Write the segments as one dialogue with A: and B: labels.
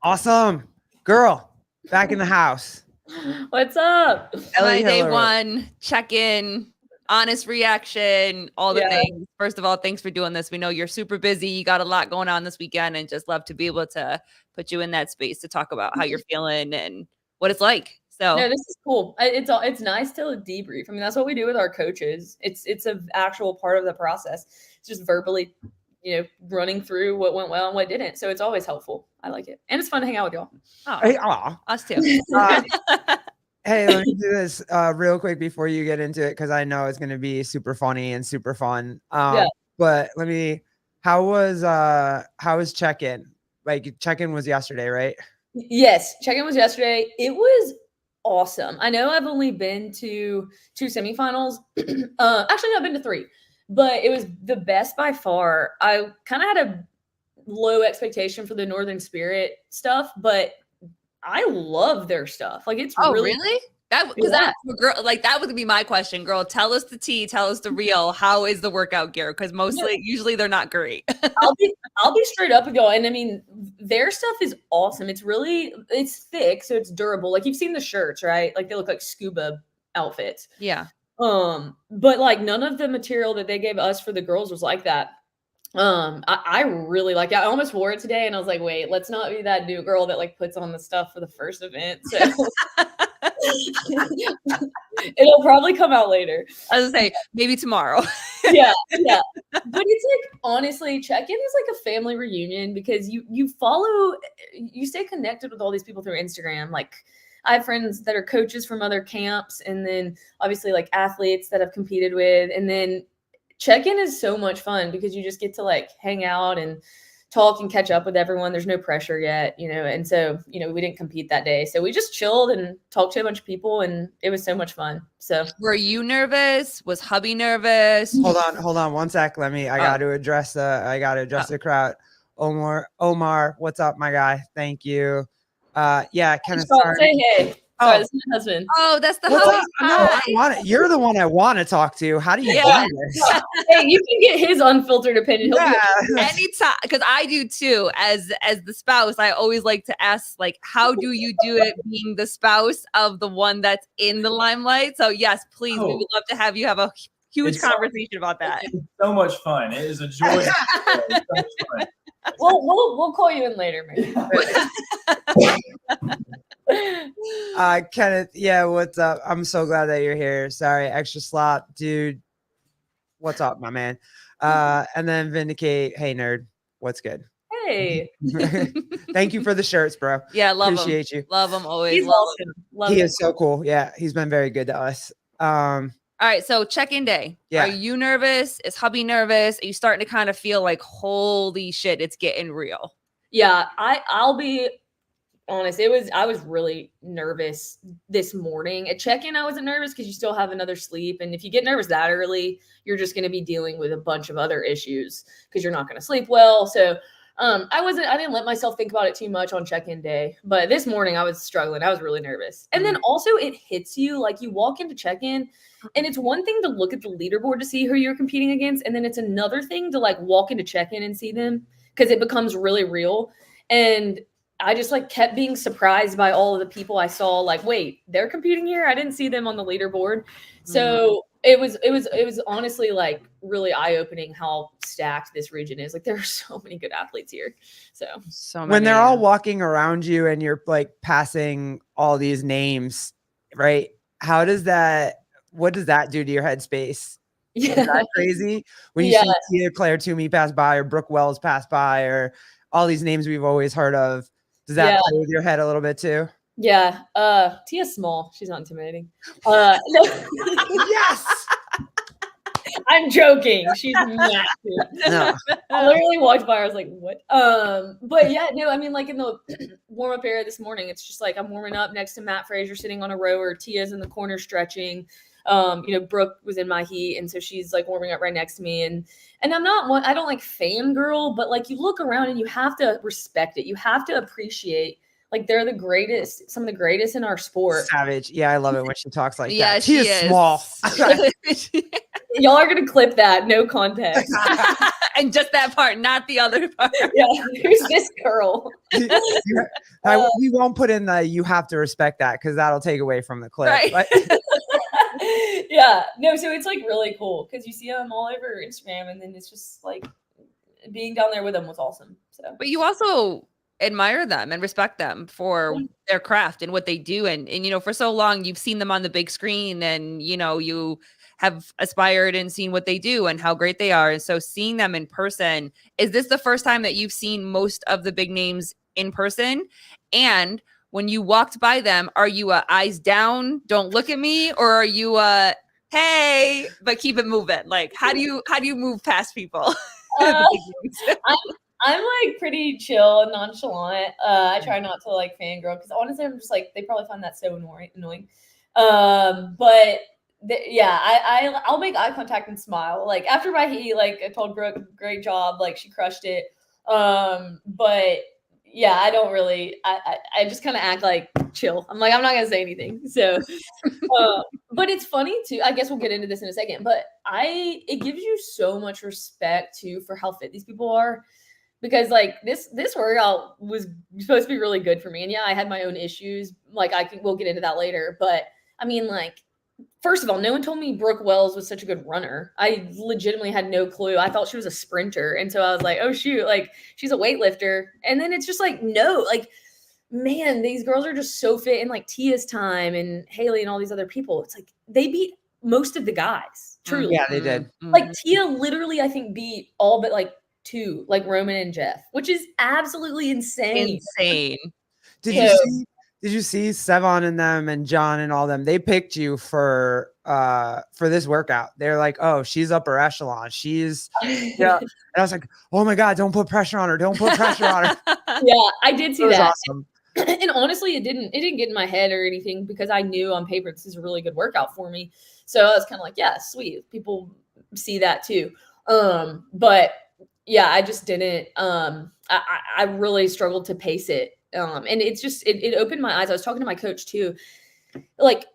A: Awesome. Girl, back in the house.
B: What's up?
A: Ellie
C: My day
A: Hiller.
C: one, check-in, honest reaction, all the
B: Yeah.
C: things. First of all, thanks for doing this. We know you're super busy. You got a lot going on this weekend and just love to be able to put you in that space to talk about how you're feeling and what it's like. So
B: No, this is cool. It's nice to debrief. I mean, that's what we do with our coaches. It's an actual part of the process. It's just verbally, running through what went well and what didn't. So it's always helpful. I like it, and it's fun to hang out with y'all.
A: Hey, aw.
C: us too.
A: Hey, let me do this real quick before you get into it because I know it's going to be super funny and super fun.
B: Yeah.
A: But how was check-in? Like check-in was yesterday, right?
B: Yes, check-in was yesterday. It was awesome. I know I've only been to 2 semifinals. Actually, no, I've been to 3, but it was the best by far. I kind of had a low expectation for the Northern Spirit stuff, but I love their stuff. Like it's really
C: That because that girl, like that would be my question, girl. Tell us the tea, tell us the real. How is the workout gear? Because usually they're not great.
B: I'll be straight up with y'all. And I mean, their stuff is awesome. It's thick, so it's durable. Like you've seen the shirts, right? Like they look like scuba outfits.
C: Yeah.
B: But like none of the material that they gave us for the girls was like that. I really like it. I almost wore it today and I was like, wait, let's not be that new girl that like puts on the stuff for the first event. So it'll probably come out later.
C: I was gonna say maybe tomorrow.
B: yeah. But it's like honestly, check-in is like a family reunion because you stay connected with all these people through Instagram. Like I have friends that are coaches from other camps, and then obviously like athletes that I've competed with, and then check-in is so much fun because you just get to like hang out and talk and catch up with everyone. There's no pressure yet, and so, we didn't compete that day. So we just chilled and talked to a bunch of people and it was so much fun. So
C: were you nervous? Was hubby nervous?
A: Hold on 1 sec. I got to address the crowd. Omar, what's up, my guy? Thank you. Yeah, kind of
B: say hey. Sorry, this is my husband.
C: Oh, that's the
A: What's
C: hubby.
A: up? You're the one I want to talk to. How do you do this?
B: Hey, you can get his unfiltered opinion.
C: Anytime, because I do too. As the spouse, I always like to ask, like, how do you do it being the spouse of the one that's in the limelight? So yes, please, we would love to have you have a huge conversation about that.
D: It's so much fun. It is a joy. It's so much fun.
B: We'll call you in later, maybe.
A: Kenneth, what's up? I'm so glad that you're here. Sorry, extra slot, dude. What's up, my man? And then Vindicate, hey nerd, what's good?
B: Hey.
A: Thank you for the shirts, bro.
C: Yeah, love
A: Appreciate you.
C: Love him always.
B: He's awesome.
A: He is so cool. Yeah, he's been very good to us.
C: All right, so check-in day.
A: Yeah.
C: Are you nervous? Is hubby nervous? Are you starting to kind of feel like, holy shit, it's getting real?
B: Yeah, I'll be honest. I was really nervous this morning. At check-in, I wasn't nervous because you still have another sleep. And if you get nervous that early, you're just going to be dealing with a bunch of other issues because you're not going to sleep well. So I didn't let myself think about it too much on check-in day, but this morning I was struggling. I was really nervous. And then also it hits you, like you walk into check-in and it's one thing to look at the leaderboard to see who you're competing against. And then it's another thing to like walk into check-in and see them because it becomes really real. And I just like kept being surprised by all of the people I saw, like, wait, they're competing here. I didn't see them on the leaderboard. So it was honestly like really eye-opening how stacked this region is. Like there are so many good athletes here. So
A: when
C: many,
A: they're all walking around you and you're like passing all these names, right? What does that do to your headspace?
B: yeah.
A: Is that crazy? When you see Claire Toomey pass by or Brooke Wells pass by or all these names we've always heard of, does that play with your head a little bit too?
B: Yeah. Tia's small. She's not intimidating.
A: Yes.
B: I'm joking. She's massive.
A: No.
B: I literally walked by. I was like, what? But yeah, no, I mean, like in the warm-up area this morning, it's just like I'm warming up next to Matt Frazier sitting on a rower. Tia's in the corner stretching. Brooke was in my heat, and so she's like warming up right next to me. And I'm not one, I don't like fangirl, but like you look around and you have to respect it. You have to appreciate, like they're the greatest, some of the greatest in our sport.
A: Savage. Yeah, I love it when she talks like
C: Yeah,
A: that. She is small.
B: Y'all are gonna clip that, no context.
C: And just that part, not the other part.
B: Yeah, who's this girl?
A: We won't put in the you have to respect that because that'll take away from the clip.
C: Right.
A: But
B: Yeah, no, so it's like really cool because you see them all over Instagram, and then it's just like being down there with them was awesome. So,
C: But you also admire them and respect them for their craft and what they do. And for so long, you've seen them on the big screen and, you have aspired and seen what they do and how great they are. And so seeing them in person, is this the first time that you've seen most of the big names in person? And when you walked by them, are you eyes down, don't look at me, or are you hey, but keep it moving? Like, how do you move past people?
B: I'm like pretty chill and nonchalant. I try not to like fangirl because honestly, I'm just like they probably find that so annoying. But I'll make eye contact and smile. Like after my heat, like I told Brooke, great job, like she crushed it. But yeah, I don't really. I just kind of act like chill. I'm like I'm not gonna say anything. So, but it's funny too. I guess we'll get into this in a second. But it gives you so much respect too for how fit these people are. Because like this workout was supposed to be really good for me. And yeah, I had my own issues. Like we'll get into that later. But I mean, like, first of all, no one told me Brooke Wells was such a good runner. I legitimately had no clue. I thought she was a sprinter. And so I was like, oh shoot, like she's a weightlifter. And then it's just like, no, like, man, these girls are just so fit. And like Tia's time and Haley and all these other people, it's like they beat most of the guys. Truly.
A: yeah, they did.
B: Like Tia literally, I think, beat all but like 2, like Roman and Jeff, which is absolutely insane.
A: Did you see Sevon and them and John and all them? They picked you for this workout. They're like, oh, she's upper echelon. She's yeah. And I was like, oh my God, don't put pressure on her. Don't put pressure on her.
B: Yeah, I did see that.
A: Awesome.
B: And honestly, it didn't get in my head or anything because I knew on paper this is a really good workout for me. So I was kind of like, yeah, sweet. People see that too. But yeah, I just didn't. I really struggled to pace it. And it's just it opened my eyes. I was talking to my coach too. Like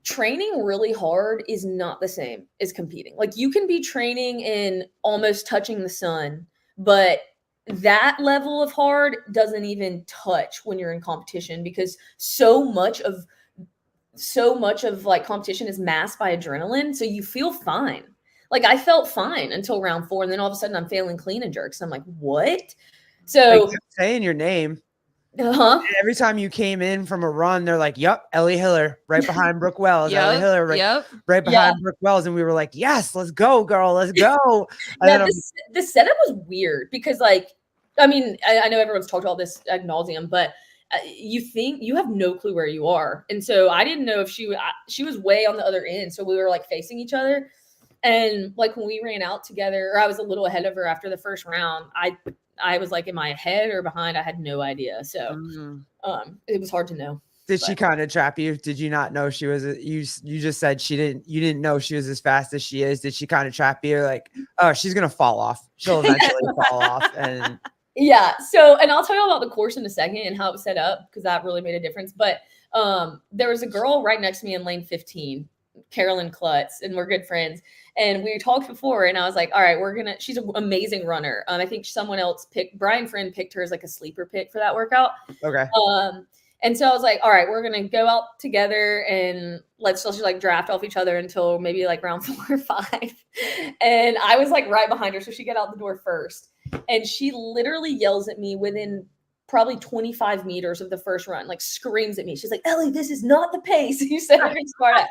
B: training really hard is not the same as competing. Like you can be training in almost touching the sun, but that level of hard doesn't even touch when you're in competition because so much of like competition is masked by adrenaline. So you feel fine. Like I felt fine until round 4. And then all of a sudden I'm failing clean and jerks. And I'm like, what? So
A: like saying your name.
B: Uh-huh.
A: Every time you came in from a run, they're like, yep, Ellie Hiller, right behind Brooke Wells.
C: Yep,
A: Ellie Hiller, right behind Brooke Wells. And we were like, yes, let's go, girl. Let's go.
B: Yeah, the setup was weird because like, I mean, I know everyone's talked about this ad nauseum, but you think you have no clue where you are. And so I didn't know if she was way on the other end. So we were like facing each other. And like when we ran out together, or I was a little ahead of her after the first round, I was like, am I ahead or behind? I had no idea. So it was hard to know.
A: Did she kind of trap you? Did you not know she was you just said you didn't know she was as fast as she is. Did she kind of trap you like, oh, she's gonna fall off. She'll eventually fall off. And
B: yeah. So and I'll tell you about the course in a second and how it was set up because that really made a difference. But there was a girl right next to me in lane 15, Carolyn Klutz, and we're good friends. And we talked before, and I was like, all right, she's an amazing runner. I think someone else Brian Friend picked her as like a sleeper pick for that workout.
A: Okay.
B: And so I was like, all right, we're going to go out together and let's just like draft off each other until maybe like round 4 or 5. And I was like right behind her. So she got out the door first. And she literally yells at me within probably 25 meters of the first run, like screams at me. She's like, Ellie, this is not the pace you said we're smart at.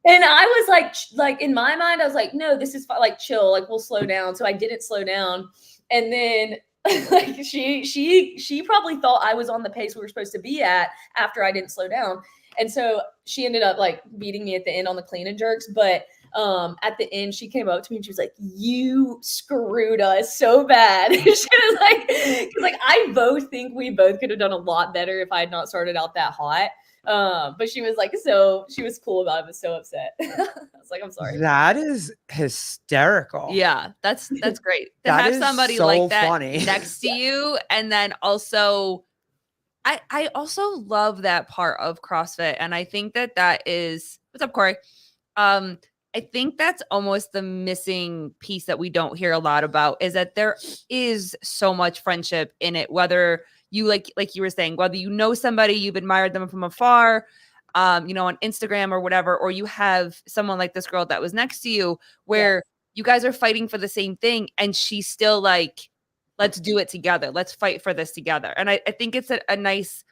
B: And I was like in my mind, I was like, no, this is like chill, like we'll slow down. So I didn't slow down. And then like she probably thought I was on the pace we were supposed to be at after I didn't slow down. And so she ended up like beating me at the end on the clean and jerks. But at the end, she came up to me and she was like, you screwed us so bad. She was like, because like I both think we both could have done a lot better if I had not started out that hot. But she was like, she was cool about it, but so upset. I was like, I'm sorry.
A: That is hysterical.
C: Yeah, that's great to
A: That
C: have
A: is
C: somebody
A: so
C: like that
A: funny.
C: next to you. And then also I also love that part of CrossFit. And I think that is, what's up, Corey? I think that's almost the missing piece that we don't hear a lot about, is that there is so much friendship in it, whether you like you were saying, whether you know somebody, you've admired them from afar, on Instagram or whatever, or you have someone like this girl that was next to you where you guys are fighting for the same thing, and she's still like, let's do it together. Let's fight for this together. And I think it's a nice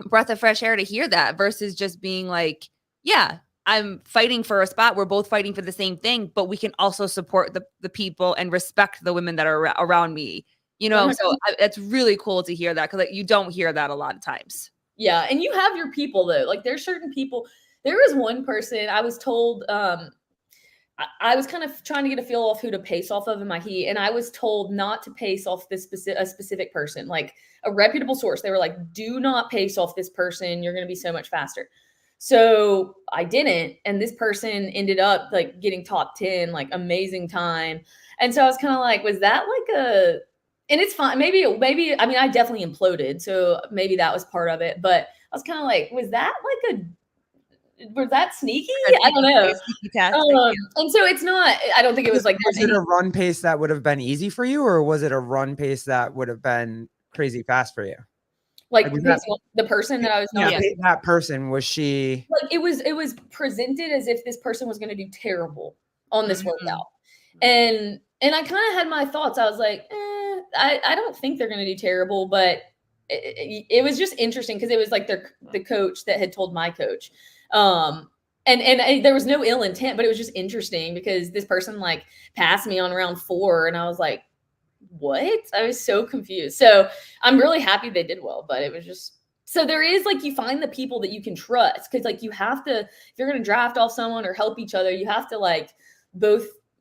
C: breath of fresh air to hear that, versus just being like, yeah, I'm fighting for a spot. We're both fighting for the same thing, but we can also support the people and respect the women that are around me, So it's really cool to hear that, because you don't hear that a lot of times.
B: Yeah. And you have your people though. Like there's certain people. There was one person I was told, I was kind of trying to get a feel off who to pace off of in my heat. And I was told not to pace off a specific person, like a reputable source. They were like, do not pace off this person. You're going to be so much faster. So I didn't. And this person ended up like getting top 10, like amazing time. And so I was kind of like, was that like and it's fine. Maybe, I mean, I definitely imploded. So maybe that was part of it, but I was kind of like, was that sneaky? I don't know. And so it's not, I don't think it was like,
A: was it a run pace that would have been easy for you, or was it a run pace that would have been crazy fast for you?
B: Like the person that I was
A: not that person, was she
B: like, it was presented as if this person was going to do terrible on this workout. And I kind of had my thoughts. I was like, I don't think they're going to do terrible, but it was just interesting because it was like the coach that had told my coach. And there was no ill intent, but it was just interesting because this person like passed me on round 4 and I was like, what? I was so confused. So I'm really happy they did well, but it was just, so there is like, you find the people that you can trust. Cause like you have to, if you're going to draft off someone or help each other, you have to like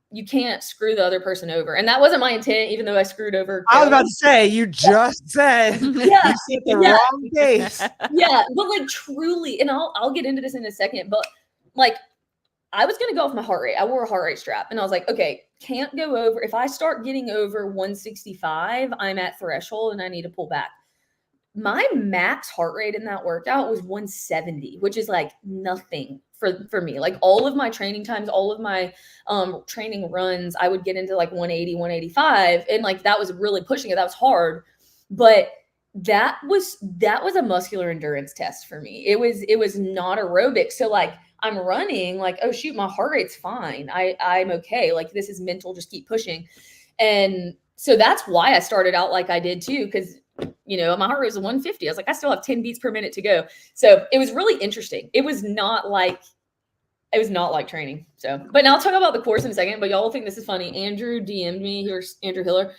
B: you can't screw the other person over. And that wasn't my intent, even though I screwed over.
A: I was about to say, you just said you set the wrong pace.
B: Yeah. But like truly, and I'll get into this in a second, but like I was going to go off my heart rate. I wore a heart rate strap and I was like, okay, can't go over. If I start getting over 165, I'm at threshold and I need to pull back. My max heart rate in that workout was 170, which is like nothing for me. Like all of my training times, all of my training runs, I would get into like 180, 185. And like, that was really pushing it. That was hard. But that was a muscular endurance test for me. It was not aerobic. So like, I'm running like, oh shoot, my heart rate's fine. I'm okay. Like this is mental, just keep pushing. And so that's why I started out like I did too. Cause my heart rate was 150. I was like, I still have 10 beats per minute to go. So it was really interesting. It was not like training. So, but now I'll talk about the course in a second, but y'all will think this is funny. Andrew DM'd me. Here's Andrew Hiller.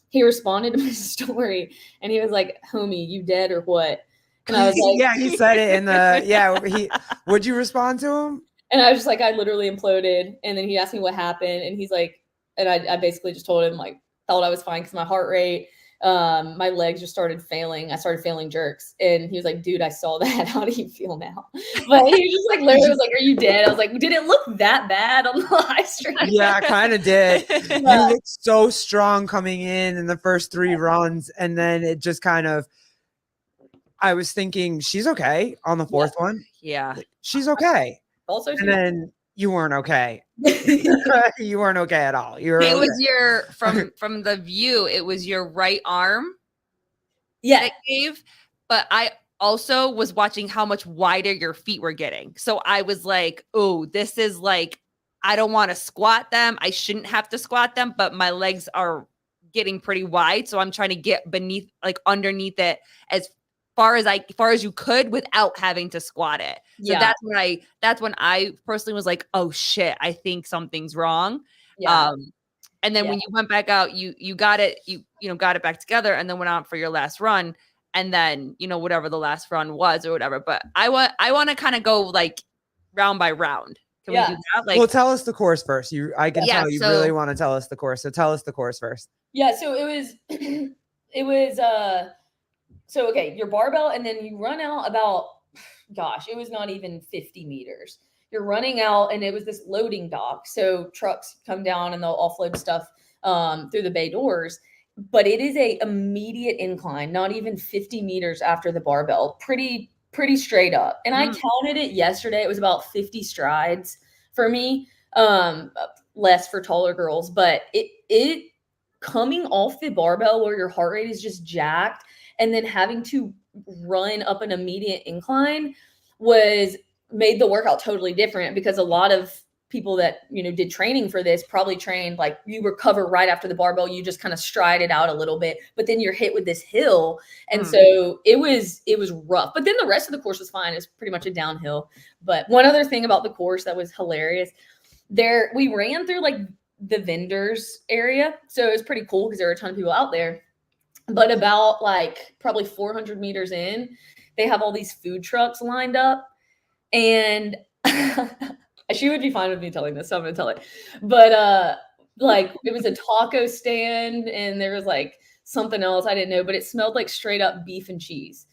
B: He responded to my story and he was like, homie, you dead or what? And I was like,
A: yeah, he said it in the, would you respond to him?
B: And I was just like, I literally imploded. And then he asked me what happened. And he's like, and I basically just told him like, thought I was fine because my heart rate, my legs just started failing. I started failing jerks. And he was like, dude, I saw that. How do you feel now? But he was just like, literally was like, are you dead? I was like, did it look that bad on the live stream?
A: Yeah, I kind of did. You looked so strong coming in the first 3 runs. And then it just kind of, I was thinking she's okay on the 4th one.
C: Yeah.
A: She's okay.
B: Also,
A: and then you weren't okay. You weren't okay at all.
C: It was your from the view, it was your right arm.
B: Yeah.
C: That gave, but I also was watching how much wider your feet were getting. So I was like, oh, this is like, I don't want to squat them. I shouldn't have to squat them, but my legs are getting pretty wide. So I'm trying to get beneath, like underneath it as far as you could without having to squat it. So that's when I personally was like, oh shit, I think something's wrong.
B: Yeah.
C: And then when you went back out, you got it, got it back together and then went out for your last run. And then, whatever the last run was or whatever. But I want to kind of go like round by round. Can we do that? Like,
A: well, tell us the course first. I can tell you really want to tell us the course. So tell us the course first.
B: Yeah. So it was, so, okay, your barbell, and then you run out about, it was not even 50 meters. You're running out, and it was this loading dock. So trucks come down and they'll offload stuff through the bay doors. But it is a immediate incline, not even 50 meters after the barbell, pretty straight up. And I counted it yesterday. It was about 50 strides for me. less for taller girls, but it coming off the barbell where your heart rate is just jacked and then having to run up an immediate incline made the workout totally different, because a lot of people that, you know, did training for this probably trained like you recover right after the barbell, you just kind of stride it out a little bit, but then you're hit with this hill. And so it was rough, but then the rest of the course was fine. It's pretty much a downhill. But one other thing about the course that was hilarious, we ran through like the vendors area, so it was pretty cool because there were a ton of people out there. But about like probably 400 meters in, they have all these food trucks lined up, and she would be fine with me telling this, so I'm gonna tell it. But like it was a taco stand, and there was like something else I didn't know, but it smelled like straight up beef and cheese.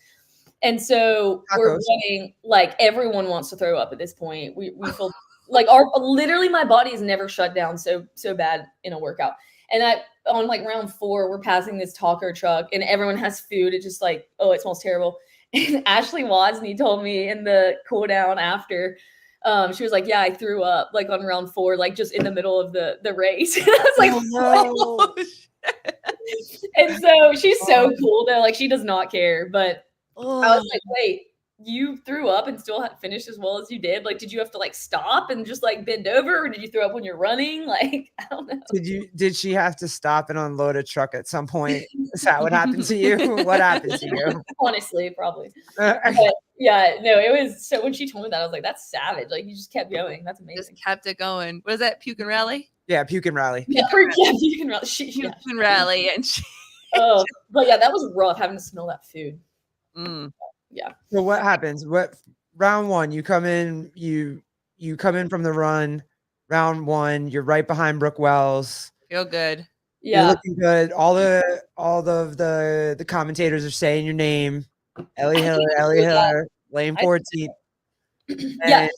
B: And so we're getting like, everyone wants to throw up at this point. We feel like literally my body has never shut down so bad in a workout. And on like round 4, we're passing this taco truck and everyone has food. It's just like, oh, it smells terrible. And Ashley Wodsney told me in the cool down after, she was like, yeah, I threw up like on round 4, like just in the middle of the race. I was like, oh, no. And so she's so cool though. Like she does not care, but I was like, wait, you threw up and still finished as well as you did? Like, did you have to like stop and just like bend over, or did you throw up when you're running? Like, I don't know.
A: Did she have to stop and unload a truck at some point? Is that what happened to you? What happened to you?
B: Honestly, probably. But yeah, no, it was. So when she told me that, I was like, that's savage. Like, you just kept going. That's amazing.
C: Just kept it going. What is that? Puke and rally?
A: Yeah, puke and rally.
B: Yeah, puke and rally.
C: Puke and rally. And
B: oh, but yeah, that was rough having to smell that food. Yeah.
A: So what happens? What round 1? You come in. You come in from the run. Round 1, you're right behind Brooke Wells.
C: Feel good.
B: Yeah,
A: you're looking good. All of the commentators are saying your name. Ellie Hiller, lane 14.
B: Yeah,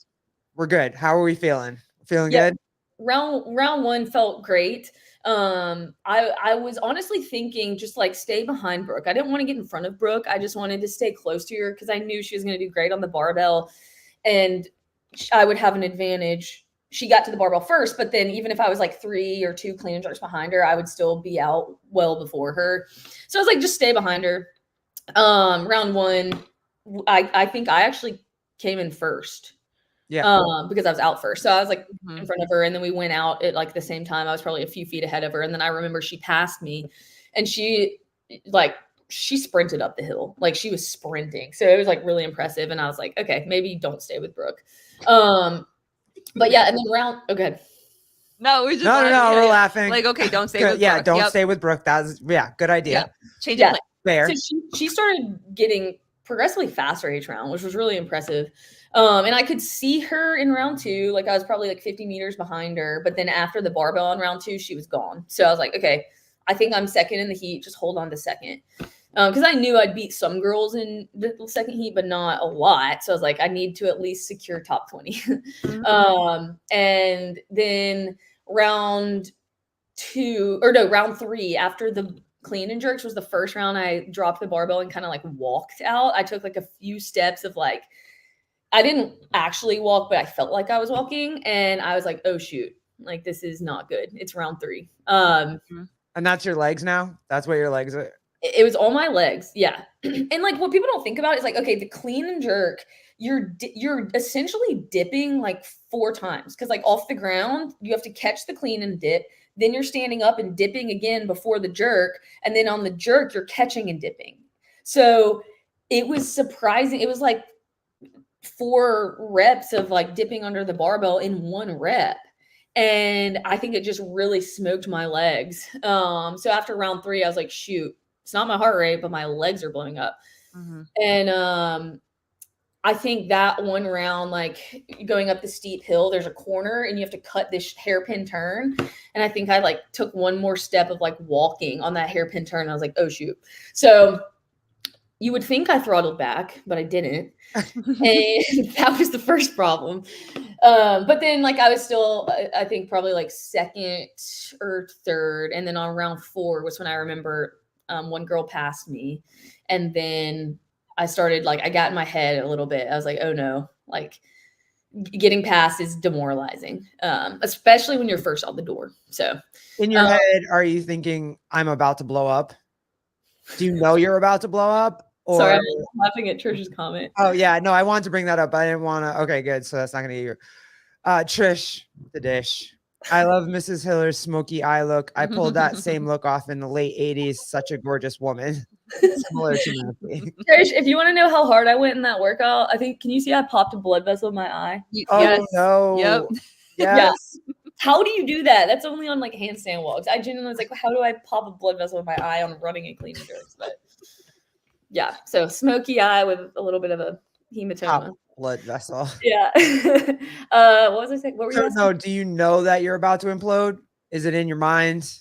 A: we're good. How are we feeling? Feeling good?
B: Round 1 felt great. I was honestly thinking just like stay behind Brooke. I didn't want to get in front of Brooke. I just wanted to stay close to her because I knew she was going to do great on the barbell and I would have an advantage. She got to the barbell first, but then even if I was like 3 or 2 clean and jerks behind her, I would still be out well before her. So I was like, just stay behind her. Round 1, I think I actually came in first.
A: Yeah.
B: Because I was out first. So I was like in front of her, and then we went out at like the same time. I was probably a few feet ahead of her. And then I remember she passed me and she sprinted up the hill. Like she was sprinting. So it was like really impressive. And I was like, okay, maybe don't stay with Brooke. But yeah, and then okay.
C: No, we're just
A: we're laughing.
C: Like, okay, don't stay with
A: Brooke.
C: Don't
A: stay with Brooke. That's good idea.
C: Yep. Change it.
A: Fair.
B: So she started getting progressively faster each round, which was really impressive. And I could see her in round 2, like I was probably like 50 meters behind her. But then after the barbell on round 2, she was gone. So I was like, okay, I think I'm second in the heat. Just hold on to second. Because I knew I'd beat some girls in the second heat, but not a lot. So I was like, I need to at least secure top 20. And then round 3, after the clean and jerks was the first round, I dropped the barbell and kind of like walked out. I took like a few steps of like, I didn't actually walk, but I felt like I was walking. And I was like, oh shoot, like this is not good. It's round 3.
A: And that's your legs now? That's what your legs are?
B: It was all my legs. Yeah. And like what people don't think about is like, okay, the clean and jerk, you're essentially dipping like 4 times. Cause like off the ground, you have to catch the clean and dip. Then you're standing up and dipping again before the jerk. And then on the jerk, you're catching and dipping. So it was surprising. It was like 4 reps of like dipping under the barbell in 1 rep. And I think it just really smoked my legs. So after round 3, I was like, shoot, it's not my heart rate, but my legs are blowing up. And I think that one round, like going up the steep hill, there's a corner and you have to cut this hairpin turn. And I think I like took one more step of like walking on that hairpin turn. I was like, oh shoot. So you would think I throttled back, but I didn't. And that was the first problem. But then like I was still, I think probably like second or third. And then on round 4 was when I remember one girl passed me. And then I started like, I got in my head a little bit. I was like, oh no, like getting past is demoralizing, especially when you're first out the door. So
A: in your head, are you thinking I'm about to blow up? Do you know you're about to blow up? Or
B: sorry, I'm laughing at Trish's comment.
A: oh yeah, no, I wanted to bring that up, but I didn't want to. Okay, good. So that's not gonna get you. Trish, the dish. I love Mrs. Hiller's smoky eye look. I pulled that same look off in the late 80s. Such a gorgeous woman. Similar to Matthew.
B: Trish, if you want to know how hard I went in that workout, I think, can you see I popped a blood vessel in my eye?
A: Oh
C: Yes.
A: no.
C: Yep.
A: Yes.
B: How do you do that? That's only on like handstand walks. I genuinely was like, how do I pop a blood vessel in my eye on running and clean and jerks? But yeah, so smoky eye with a little bit of a hematoma.
A: Pop blood vessel.
B: Yeah. What was I saying? What were you asking?
A: No, do you know that you're about to implode? Is it in your mind?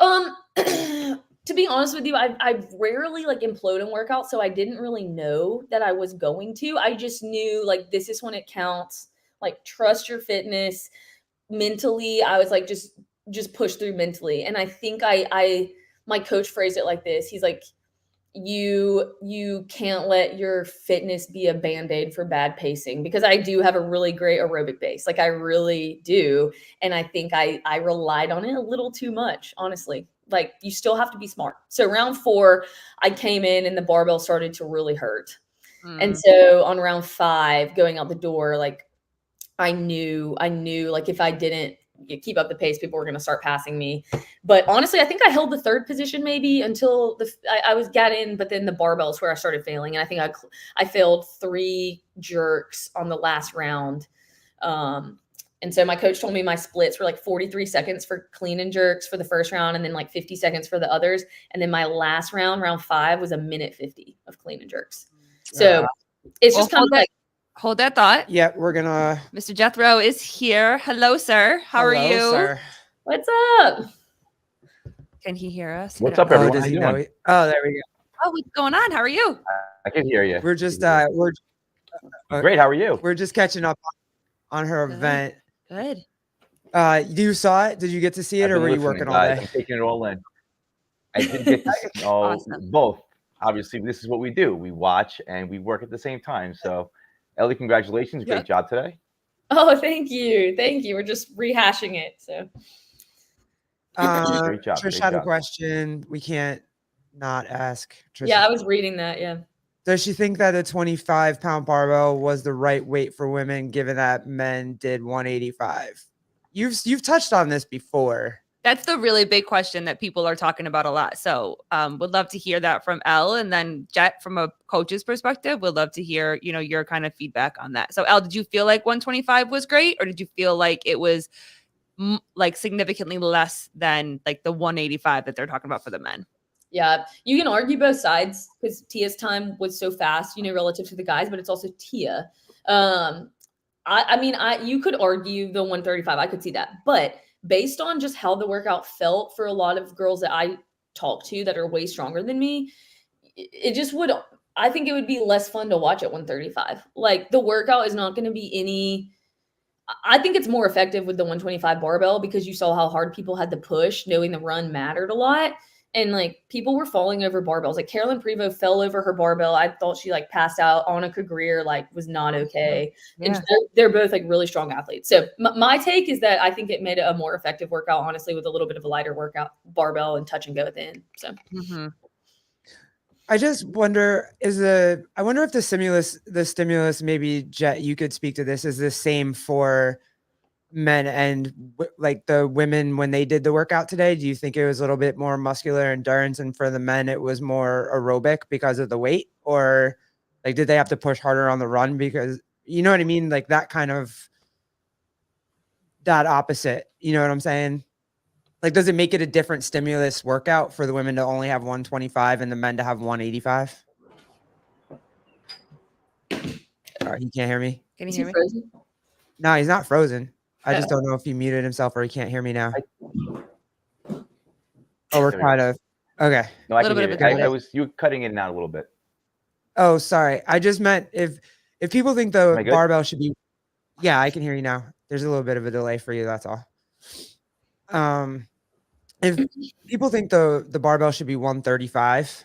B: To be honest with you, I rarely like implode in workouts, so I didn't really know that I was going to. I just knew like this is when it counts. Like trust your fitness. Mentally, I was like just push through mentally. And I think I my coach phrased it like this. He's like, you can't let your fitness be a band-aid for bad pacing, because I do have a really great aerobic base. Like I really do. And I think I relied on it a little too much, honestly. Like you still have to be smart. So round 4, I came in and the barbell started to really hurt. And so on round 5, going out the door, like I knew like if I didn't keep up the pace, people were going to start passing me. But honestly, I think I held the 3rd position maybe until I was got in, but then the barbells where I started failing. And I think I failed 3 jerks on the last round. And so my coach told me my splits were like 43 seconds for clean and jerks for the first round, and then like 50 seconds for the others. And then my last round 5, was 1:50 of clean and jerks. So it's just kind of like,
C: hold that thought.
A: Yeah, we're gonna.
C: Mr. Jethro is here. Hello, sir. How are you?
A: Sir.
B: What's up?
C: Can he hear us?
E: What's up, everyone?
A: Does
E: How
A: he
E: you
A: know
E: doing?
A: Oh, there we go.
C: Oh, what's going on? How are you?
E: I can hear you.
A: We're just
E: Great. How are you?
A: we're just catching up on her
C: Good.
A: event.
C: Good.
A: You saw it? Did you get to see it,
E: I've
A: or
E: been
A: were you
E: listening,
A: working all
E: guys.
A: day?
E: I'm taking it all in. I did get to see
C: Awesome.
E: both. Obviously, this is what we do. We watch and we work at the same time. So, Ellie, congratulations. Great job today.
B: Oh, thank you. Thank you. We're just rehashing it. So
E: Great job.
A: Trish had a question. We can't not ask. Trish.
B: yeah, I was reading that. Yeah.
A: Does she think that a 25-pound barbell was the right weight for women, given that men did 185? You've touched on this before.
C: That's the really big question that people are talking about a lot. So would love to hear that from Elle, and then Jet, from a coach's perspective, would love to hear, your kind of feedback on that. So Elle, did you feel like 125 was great, or did you feel like it was like significantly less than like the 185 that they're talking about for the men?
B: Yeah, you can argue both sides because Tia's time was so fast, relative to the guys, but it's also Tia. I mean, you could argue the 135. I could see that, but based on just how the workout felt for a lot of girls that I talk to that are way stronger than me, it just would. I think it would be less fun to watch at 135. Like the workout is not going to be any. I think it's more effective with the 125 barbell because you saw how hard people had to push, knowing the run mattered a lot. And like people were falling over barbells. Like Carolyn Prevost fell over her barbell. I thought she like passed out. Anna Greer like was not okay. Yeah. And they're both like really strong athletes. So my take is that I think it made it a more effective workout, honestly, with a little bit of a lighter workout barbell and touch and go at the end. So
A: I just wonder, I wonder if the stimulus, maybe Jet, you could speak to this, is the same for men and like the women when they did the workout today. Do you think it was a little bit more muscular endurance, and for the men it was more aerobic because of the weight, or like did they have to push harder on the run because you know what I mean, like that kind of that opposite, you know what I'm saying? Like does it make it a different stimulus workout for the women to only have 125 and the men to have 185? Sorry, he can't hear me.
C: Can you hear me?
B: Frozen?
A: No, he's not frozen. I just don't know if he muted himself or he can't hear me now. Oh, we're kind of okay.
E: No, I can hear you. You were cutting in and out a little bit.
A: Oh, sorry. I just meant if people think the barbell should be, yeah, I can hear you now. There's a little bit of a delay for you. That's all. If people think the barbell should be 135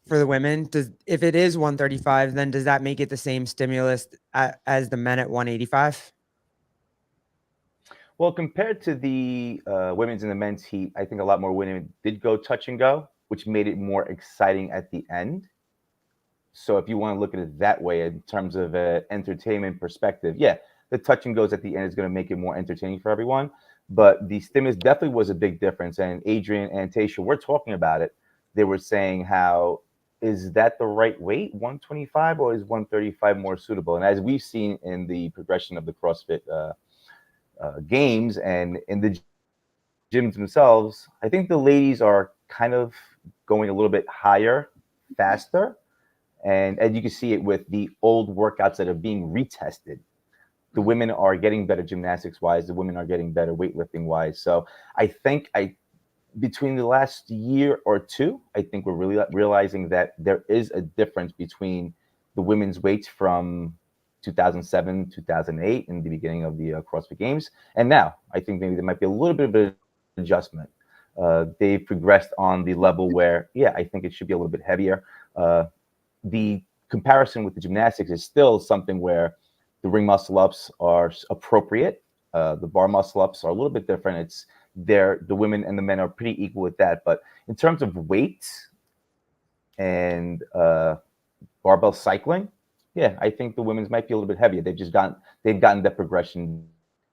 A: for the women? If it is 135, then does that make it the same stimulus as the men at 185?
E: Well, compared to the women's and the men's heat, I think a lot more women did go touch and go, which made it more exciting at the end. So if you want to look at it that way in terms of an entertainment perspective, yeah, the touch and goes at the end is going to make it more entertaining for everyone. But the stimulus definitely was a big difference. And Adrian and Tasha were talking about it. They were saying how, is that the right weight, 125, or is 135 more suitable? And as we've seen in the progression of the CrossFit games and in the gyms themselves, I think the ladies are kind of going a little bit higher, faster. And you can see it with the old workouts that are being retested. The women are getting better gymnastics wise. The women are getting better weightlifting wise. So I think between the last year or two, I think we're really realizing that there is a difference between the women's weights from 2007, 2008, in the beginning of the CrossFit Games. And now I think maybe there might be a little bit of an adjustment. They've progressed on the level where, yeah, I think it should be a little bit heavier. The comparison with the gymnastics is still something where the ring muscle ups are appropriate. The bar muscle ups are a little bit different. The women and the men are pretty equal with that. But in terms of weight and barbell cycling, yeah, I think the women's might be a little bit heavier. They've gotten that progression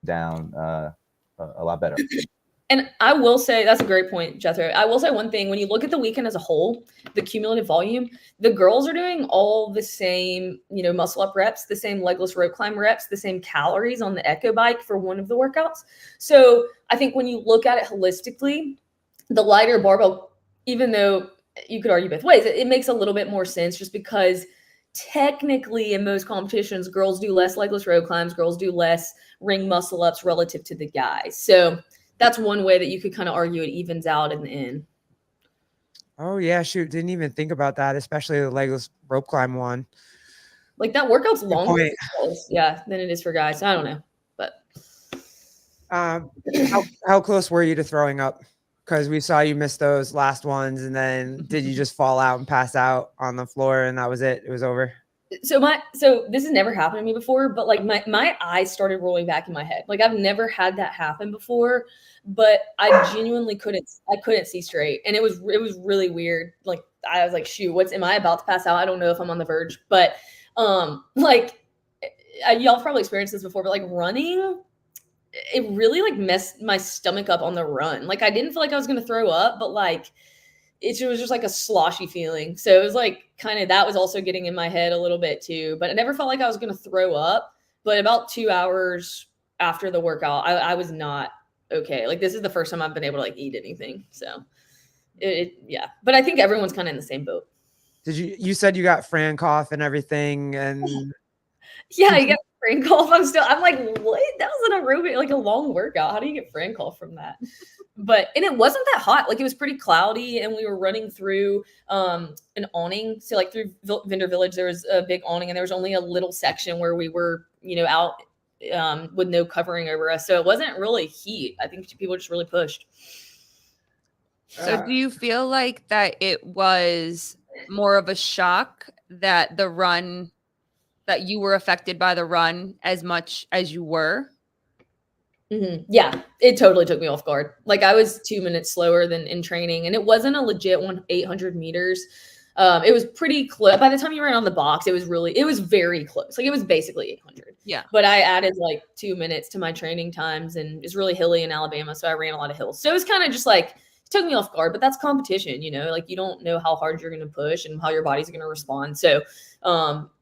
E: down a lot better.
B: And I will say, that's a great point, Jethro. I will say one thing. When you look at the weekend as a whole, the cumulative volume, the girls are doing all the same, muscle up reps, the same legless rope climb reps, the same calories on the Echo bike for one of the workouts. So I think when you look at it holistically, the lighter barbell, even though you could argue both ways, it makes a little bit more sense just because technically in most competitions, girls do less legless rope climbs, girls do less ring muscle ups relative to the guys. So that's one way that you could kind of argue it evens out in the end.
A: Oh yeah, shoot. Didn't even think about that, especially the legless rope climb one.
B: Like that workout's longer than it is for guys. I don't know. But
A: how close were you to throwing up? Because we saw you miss those last ones, and then did you just fall out and pass out on the floor and that was it? It was over.
B: So this has never happened to me before, but like my eyes started rolling back in my head. Like I've never had that happen before, but I genuinely couldn't see straight. And it was really weird. Like I was like, shoot, am I about to pass out? I don't know if I'm on the verge, but y'all probably experienced this before, but like running, it really like messed my stomach up on the run. Like I didn't feel like I was going to throw up, but like it was just like a sloshy feeling. So it was like kind of, that was also getting in my head a little bit too, but I never felt like I was going to throw up. But about 2 hours after the workout, I was not okay. Like this is the first time I've been able to like eat anything. So yeah, but I think everyone's kind of in the same boat.
A: You said you got Fran cough and everything, and
B: yeah, you got Fran cough. I'm like, what? That was an aerobic, like a long workout. How do you get Fran cough from that? And it wasn't that hot. Like it was pretty cloudy, and we were running through an awning. So like through Vendor Village, there was a big awning, and there was only a little section where we were, out with no covering over us. So it wasn't really heat. I think people just really pushed.
C: So do you feel like that it was more of a shock that you were affected by the run as much as you were?
B: Mm-hmm. Yeah, it totally took me off guard. Like I was 2 minutes slower than in training, and it wasn't a legit 800 meters. It was pretty close. By the time you ran on the box, it was very close. Like it was basically 800.
C: Yeah.
B: But I added like 2 minutes to my training times, and it's really hilly in Alabama, so I ran a lot of hills. So it was kind of just like, it took me off guard, but that's competition, like you don't know how hard you're going to push and how your body's going to respond. So,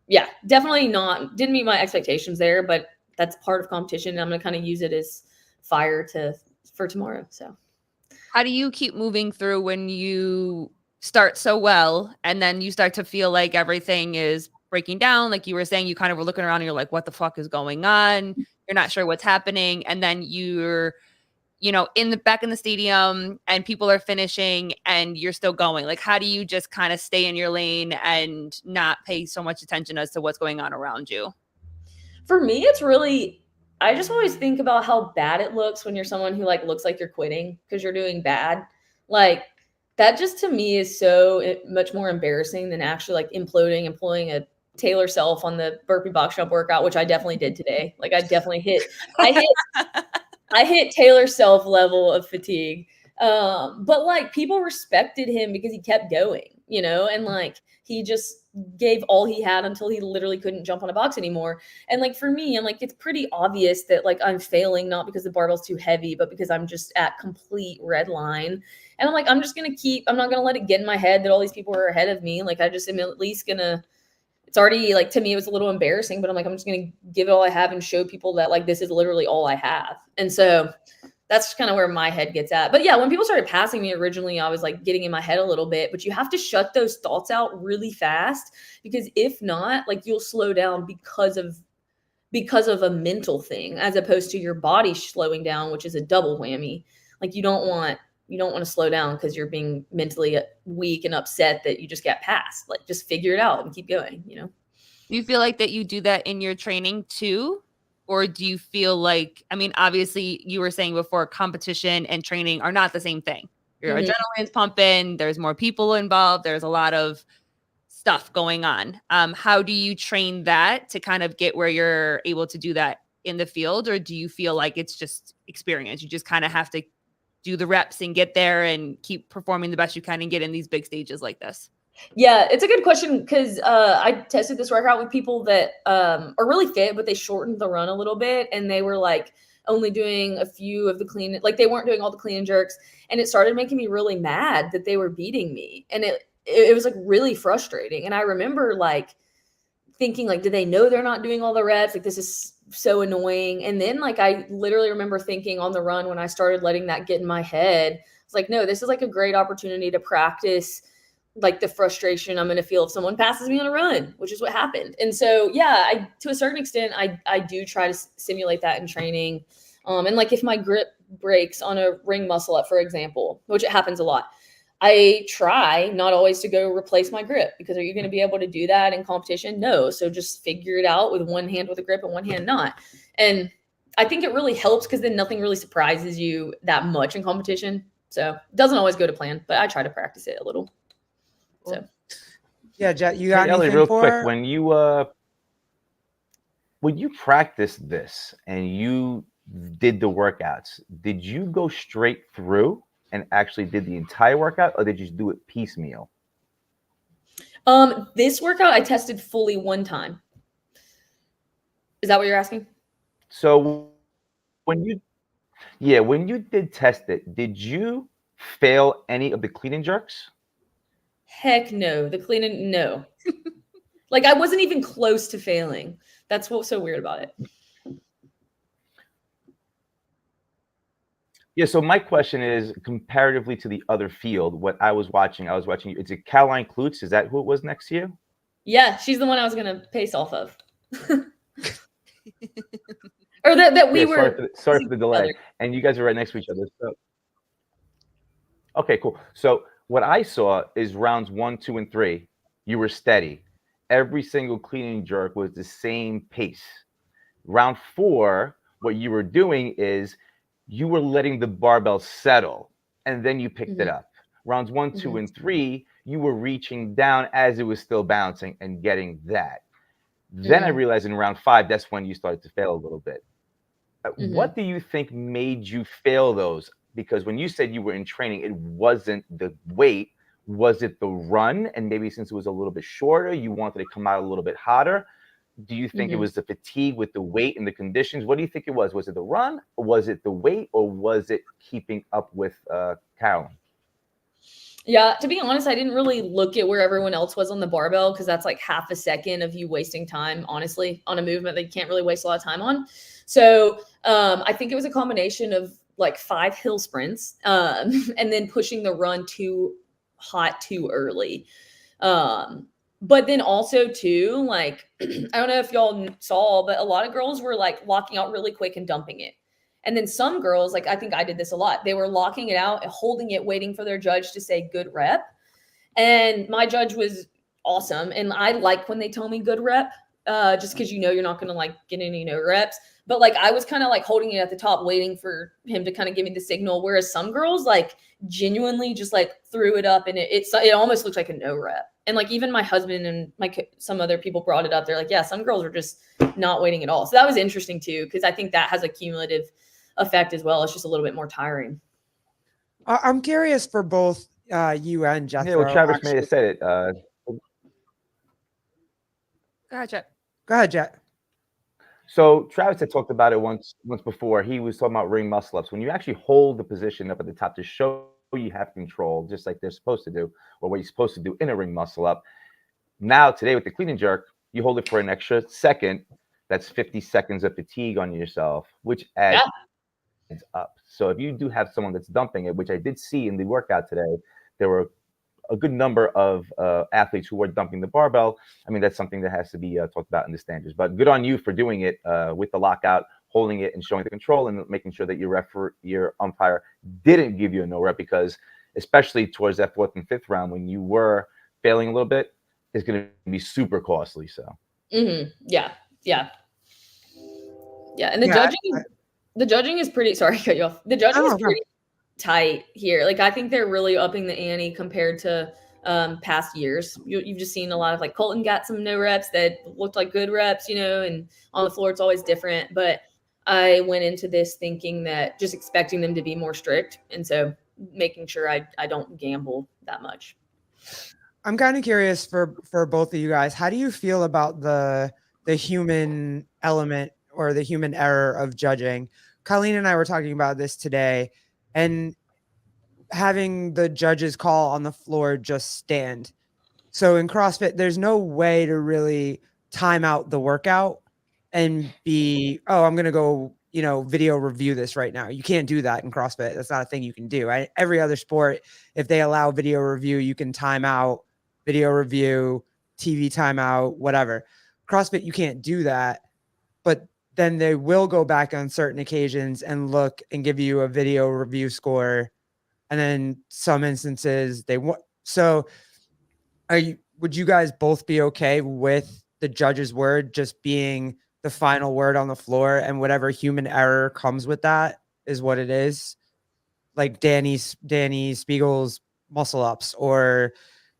B: yeah, definitely didn't meet my expectations there, but that's part of competition. And I'm going to kind of use it as fire for tomorrow. So
C: how do you keep moving through when you start so well and then you start to feel like everything is breaking down? Like you were saying, you kind of were looking around and you're like, what the fuck is going on? You're not sure what's happening. And then you're, back in the stadium and people are finishing and you're still going. Like, how do you just kind of stay in your lane and not pay so much attention as to what's going on around you?
B: For me, I just always think about how bad it looks when you're someone who like looks like you're quitting because you're doing bad. Like that just to me is so much more embarrassing than actually like imploding and pulling a Taylor self on the burpee box jump workout, which I definitely did today. Like I hit Taylor self level of fatigue. But like people respected him because he kept going, you know, and like he just gave all he had until he literally couldn't jump on a box anymore. And like for me, I'm like, it's pretty obvious that like I'm failing, not because the barbell's too heavy, but because I'm just at complete red line. And I'm like, I'm not gonna let it get in my head that all these people are ahead of me. Like I just am at least gonna, it's already like, to me, it was a little embarrassing, but I'm like, I'm just going to give it all I have and show people that like, this is literally all I have. And so that's kind of where my head gets at. But yeah, when people started passing me originally, I was like getting in my head a little bit, but you have to shut those thoughts out really fast, because if not, like you'll slow down because of a mental thing, as opposed to your body slowing down, which is a double whammy. Like you don't want to slow down because you're being mentally weak and upset that you just got passed. Like just figure it out and keep going, you know?
C: Do you feel like that you do that in your training too? Or do you feel like, I mean, obviously you were saying before, competition and training are not the same thing. Your adrenaline's pumping, there's more people involved, there's a lot of stuff going on. How do you train that to kind of get where you're able to do that in the field? Or do you feel like it's just experience? You just kind of have to do the reps and get there and keep performing the best you can and get in these big stages like this?
B: Yeah, it's a good question, because I tested this workout with people that are really fit, but they shortened the run a little bit, and they were like only doing a few of the clean, like they weren't doing all the clean and jerks, and it started making me really mad that they were beating me, and it was like really frustrating. And I remember like thinking like, do they know they're not doing all the reps? Like this is so annoying. And then like I literally remember thinking on the run, when I started letting that get in my head, it's like, no, this is like a great opportunity to practice like the frustration I'm going to feel if someone passes me on a run, which is what happened. And so, yeah, to a certain extent, I do try to simulate that in training. And like if my grip breaks on a ring muscle up, for example, which it happens a lot, I try not always to go replace my grip, because are you going to be able to do that in competition? No. So just figure it out with one hand with a grip and one hand not. And I think it really helps, because then nothing really surprises you that much in competition. So it doesn't always go to plan, but I try to practice it a little. So,
A: yeah, Jet, you got
E: Ellie,
A: anything
E: real
A: for
E: quick, when you practiced this and you did the workouts, did you go straight through and actually did the entire workout, or did you do it piecemeal?
B: this workout I tested fully one time. Is that what you're asking?
E: So when you did test it, did you fail any of the clean and jerks?
B: Heck no. The clean and no. Like I wasn't even close to failing. That's what's so weird about it.
E: Yeah, so my question is, comparatively to the other field, what I was watching, is it Caroline Klutz? Is that who it was next to you?
B: Yeah, she's the one I was going to pace off of. Or that we were.
E: Sorry for the delay. And you guys are right next to each other. So, okay, cool. So what I saw is rounds 1, 2, and 3, you were steady. Every single clean and jerk was the same pace. Round 4, what you were doing is you were letting the barbell settle, and then you picked it up. Rounds 1, 2, and 3, you were reaching down as it was still bouncing and getting that. Then I realized in round 5, that's when you started to fail a little bit. What do you think made you fail those? Because when you said you were in training, it wasn't the weight. Was it the run? And maybe since it was a little bit shorter, you wanted to come out a little bit hotter. Do you think it was the fatigue with the weight and the conditions? What do you think it was? Was it the run? Or was it the weight? Or was it keeping up with Carolyn?
B: Yeah, to be honest, I didn't really look at where everyone else was on the barbell, because that's like half a second of you wasting time, honestly, on a movement that you can't really waste a lot of time on. So I think it was a combination of like 5 hill sprints and then pushing the run too hot too early. But then also too, like, I don't know if y'all saw, but a lot of girls were like locking out really quick and dumping it. And then some girls, like I think I did this a lot, they were locking it out and holding it, waiting for their judge to say good rep. And my judge was awesome. And I like when they tell me good rep. just because you're not gonna like get any no reps. But like I was kind of like holding it at the top, waiting for him to kind of give me the signal. Whereas some girls like genuinely just like threw it up, and it almost looks like a no rep. And like even my husband and some other people brought it up. They're like, yeah, some girls are just not waiting at all. So that was interesting too, because I think that has a cumulative effect as well. It's just a little bit more tiring.
A: I'm curious for both you and Jethro.
E: Yeah, well, Travis may have said it.
C: Gotcha.
A: Go ahead, Jet.
E: So Travis had talked about it once before. He was talking about ring muscle ups. When you actually hold the position up at the top to show you have control, just like they're supposed to do, or what you're supposed to do in a ring muscle up. Now, today with the clean and jerk, you hold it for an extra second. That's 50 seconds of fatigue on yourself, which adds up. So if you do have someone that's dumping it, which I did see in the workout today, there were a good number of athletes who were dumping the barbell. I mean, that's something that has to be talked about in the standards. But good on you for doing it with the lockout, holding it and showing the control, and making sure that your umpire didn't give you a no rep, because especially towards that 4th and 5th round, when you were failing a little bit, it's going to be super costly. So
B: yeah. And the judging is pretty. Sorry, to cut you off. The judging is pretty tight here. Like I think they're really upping the ante compared to past years. You've just seen a lot of like Colton got some no reps that looked like good reps, and on the floor it's always different. But I went into this thinking that just expecting them to be more strict, and so making sure I don't gamble that much.
A: I'm kind of curious for both of you guys. How do you feel about the human element or the human error of judging? Colleen and I were talking about this today, and having the judges call on the floor just stand. So in CrossFit, there's no way to really time out the workout and be, oh, I'm going to go, video review this right now. You can't do that in CrossFit. That's not a thing you can do. Every other sport, if they allow video review, you can time out, video review, TV timeout, whatever. CrossFit, you can't do that. But then they will go back on certain occasions and look and give you a video review score. And then some instances they want. So would you guys both be okay with the judge's word just being the final word on the floor, and whatever human error comes with that is what it is? Like Danny Spiegel's muscle ups, or,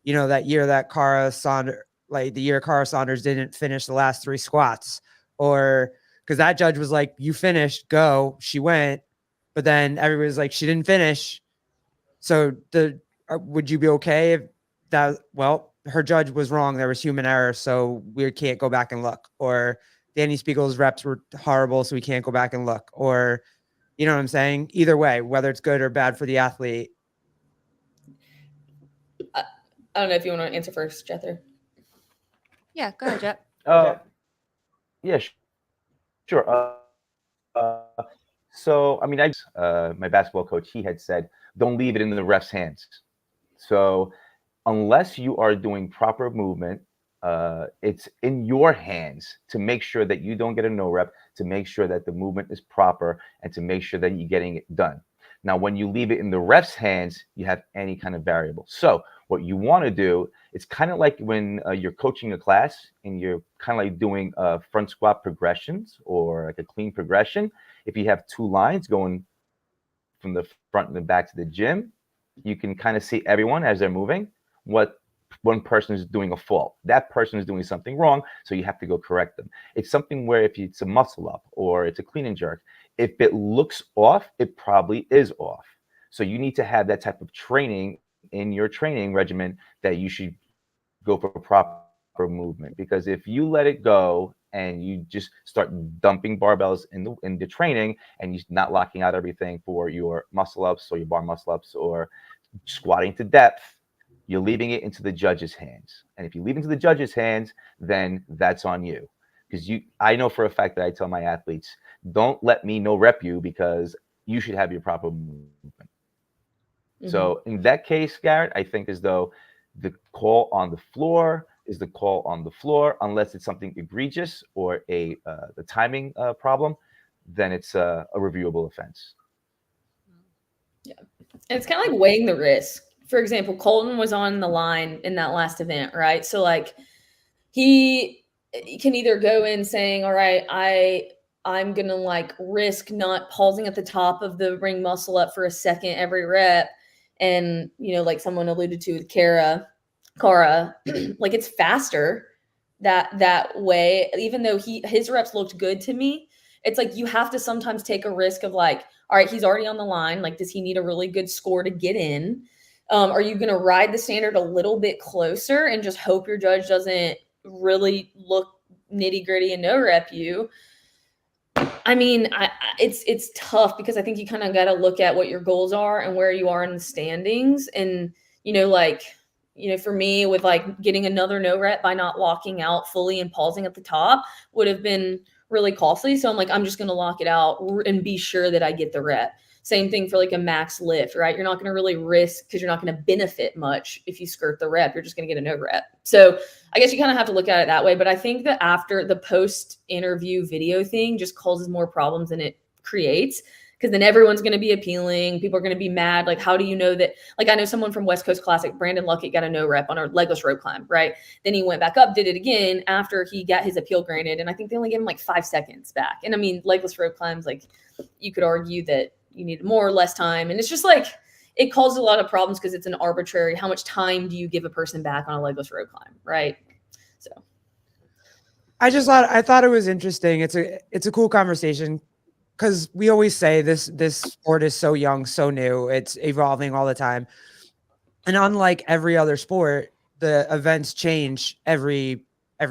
A: that year that Cara Saunders didn't finish the last 3 squats, or because that judge was like, you finished, go. She went, but then everybody's like, she didn't finish. So would you be okay if that, well, her judge was wrong, there was human error, so we can't go back and look, or Danny Spiegel's reps were horrible, so we can't go back and look, or, you know what I'm saying? Either way, whether it's good or bad for the athlete.
B: I don't know if you want to answer first, Jethro.
C: Yeah, go ahead, Jet.
E: Yeah, sure. So, I mean, my basketball coach, he had said, don't leave it in the ref's hands. So unless you are doing proper movement, it's in your hands to make sure that you don't get a no rep, to make sure that the movement is proper, and to make sure that you're getting it done. Now, when you leave it in the ref's hands, you have any kind of variable. So what you want to do, it's kind of like when you're coaching a class and you're kind of like doing front squat progressions or like a clean progression. If you have 2 lines going from the front and the back to the gym, you can kind of see everyone as they're moving, what one person is doing a fault. That person is doing something wrong, so you have to go correct them. It's something where if it's a muscle up or it's a clean and jerk, if it looks off, it probably is off. So you need to have that type of training in your training regimen, that you should go for proper movement. Because if you let it go and you just start dumping barbells in the training, and you're not locking out everything for your muscle ups or your bar muscle ups or squatting to depth, you're leaving it into the judge's hands. And if you leave it into the judge's hands, then that's on you. Because I know for a fact that I tell my athletes, don't let me no rep you, because you should have your proper movement. Mm-hmm. So in that case, Garrett, I think as though the call on the floor is the call on the floor, unless it's something egregious or the timing problem, then it's a reviewable offense.
B: Yeah. And it's kind of like weighing the risk. For example, Colton was on the line in that last event, right? So like he can either go in saying, all right, I'm going to like risk not pausing at the top of the ring muscle up for a second every rep. And, you know, like someone alluded to with Cara, like it's faster that way, even though his reps looked good to me. It's like you have to sometimes take a risk of like, all right, he's already on the line. Like, does he need a really good score to get in? Are you going to ride the standard a little bit closer and just hope your judge doesn't really look nitty gritty and no rep you? I mean, it's tough because I think you kind of got to look at what your goals are and where you are in the standings. And, you know, like, you know, for me with like getting another no rep by not locking out fully and pausing at the top would have been really costly. So I'm like, I'm just going to lock it out and be sure that I get the rep. Same thing for like a max lift, right? You're not going to really risk because you're not going to benefit much if you skirt the rep. You're just going to get a no rep. So I guess you kind of have to look at it that way. But I think that after the post-interview video thing just causes more problems than it creates, because then everyone's going to be appealing. People are going to be mad. Like, how do you know that? Like, I know someone from West Coast Classic, Brandon Luckett, got a no rep on a legless rope climb, right? Then he went back up, did it again after he got his appeal granted. And I think they only gave him like 5 seconds back. And I mean, legless rope climbs, like you could argue that you need more or less time. And it's just like, it causes a lot of problems because it's an arbitrary, how much time do you give a person back on a legless rope climb, right? So
A: I thought it was interesting. It's a cool conversation because we always say this sport is so young, so new. It's evolving all the time. And unlike every other sport, the events change every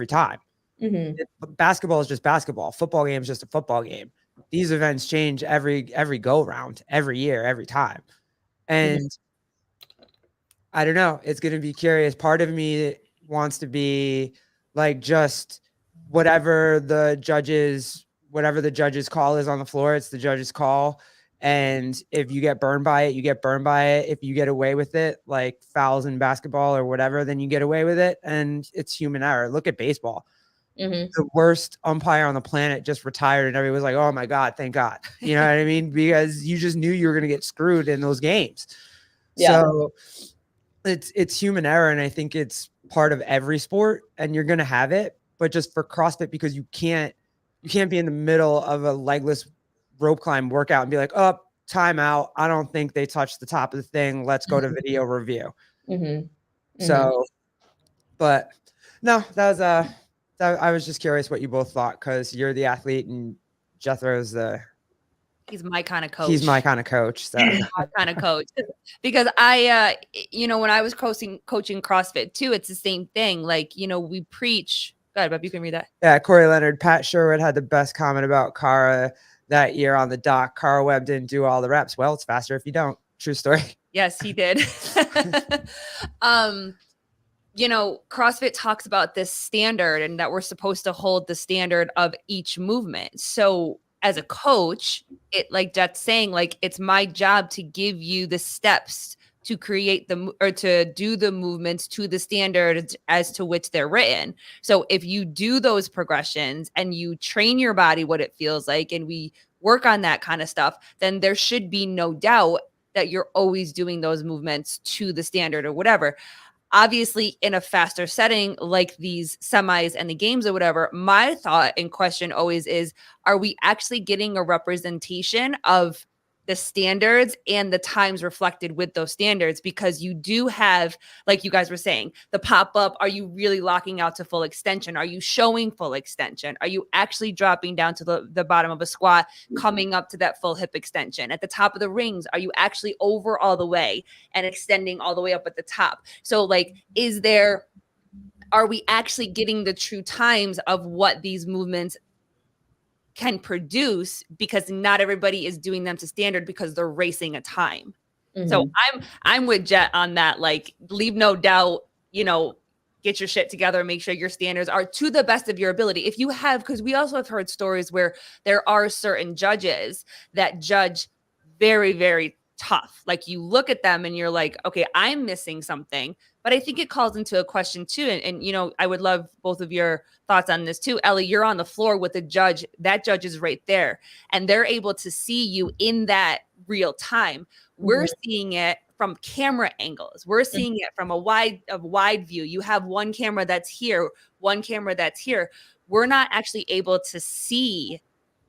A: time.
B: mm-hmm.
A: Basketball is just basketball. Football game is just a football game. These events change every go round, every year, every time. And I don't know. It's going to be curious. Part of me wants to be like just whatever the judges call is on the floor, it's the judge's call. And if you get burned by it, you get burned by it. If you get away with it, like fouls in basketball or whatever, then you get away with it. And it's human error. Look at baseball. The worst umpire on the planet just retired and everybody was like, oh my God, thank God. You know what I mean? Because you just knew you were going to get screwed in those games. Yeah. So it's human error. And I think it's part of every sport and you're going to have it, but just for CrossFit, because you can't be in the middle of a legless rope climb workout and be like, oh, timeout. I don't think they touched the top of the thing. Let's go to video review. So, but no, I was just curious what you both thought because you're the athlete and Jethro's
C: he's my kind of coach.
A: He's my kind of coach. So.
C: He's my kind of coach. Because I, you know, when I was coaching CrossFit too, it's the same thing. Like, you know, we preach. Go ahead, Bob, you can read that. Yeah,
A: Corey Leonard, Pat Sherwood had the best comment about Cara that year on the doc. Cara Webb didn't do all the reps. Well, it's faster if you don't. True story.
C: Yes, he did. You know, CrossFit talks about this standard and that we're supposed to hold the standard of each movement. So as a coach, it like Jet's saying, like, it's my job to give you the steps to create to do the movements to the standards as to which they're written. So if you do those progressions and you train your body what it feels like, and we work on that kind of stuff, then there should be no doubt that you're always doing those movements to the standard or whatever. Obviously, in a faster setting like these semis and the games or whatever, my thought and question always is, are we actually getting a representation of the standards and the times reflected with those standards? Because you do have, like you guys were saying, the pop-up. Are you really locking out to full extension? Are you showing full extension? Are you actually dropping down to the bottom of a squat, coming up to that full hip extension? At the top of the rings, are you actually over all the way and extending all the way up at the top? So like, are we actually getting the true times of what these movements can produce? Because not everybody is doing them to standard because they're racing a time. So I'm with Jet on that. Like, leave no doubt, you know, get your shit together, make sure your standards are to the best of your ability. If you have, because we also have heard stories where there are certain judges that judge very, very tough. Like, you look at them and you're like, okay, I'm missing something. But I think it calls into a question too. And, you know, I would love both of your thoughts on this too. Ellie, you're on the floor with a judge. That judge is right there and they're able to see you in that real time. We're seeing it from camera angles. We're seeing it from a wide view. You have one camera that's here, one camera that's here. We're not actually able to see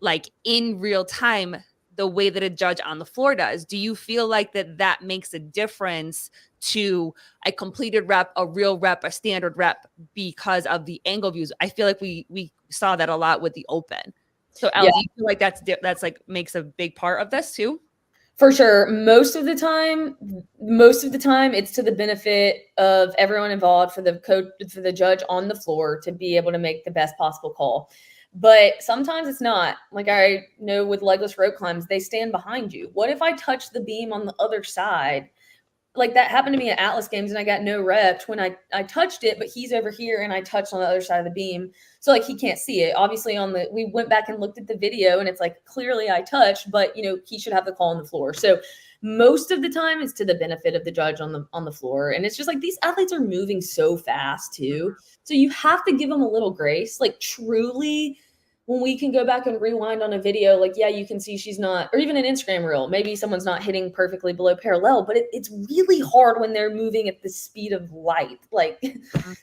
C: like in real time the way that a judge on the floor does. Do you feel like that makes a difference to a completed rep, a real rep, a standard rep because of the angle views? I feel like we saw that a lot with the open. So Elle, do you feel like that's like makes a big part of this too?
B: For sure. Most of the time it's to the benefit of everyone involved, for the coach, for the judge on the floor to be able to make the best possible call. But sometimes it's not. Like I know with legless rope climbs, they stand behind you. What if I touch the beam on the other side? Like that happened to me at Atlas Games and I got no reps when I touched it, but he's over here and I touched on the other side of the beam. So like he can't see it. Obviously we went back and looked at the video and it's like clearly I touched, but he should have the call on the floor. So most of the time it's to the benefit of the judge on the floor. And it's just like these athletes are moving so fast too. So you have to give them a little grace. Like truly, when we can go back and rewind on a video, like, yeah, you can see she's not, or even an Instagram reel, maybe someone's not hitting perfectly below parallel, but it's really hard when they're moving at the speed of light. Like,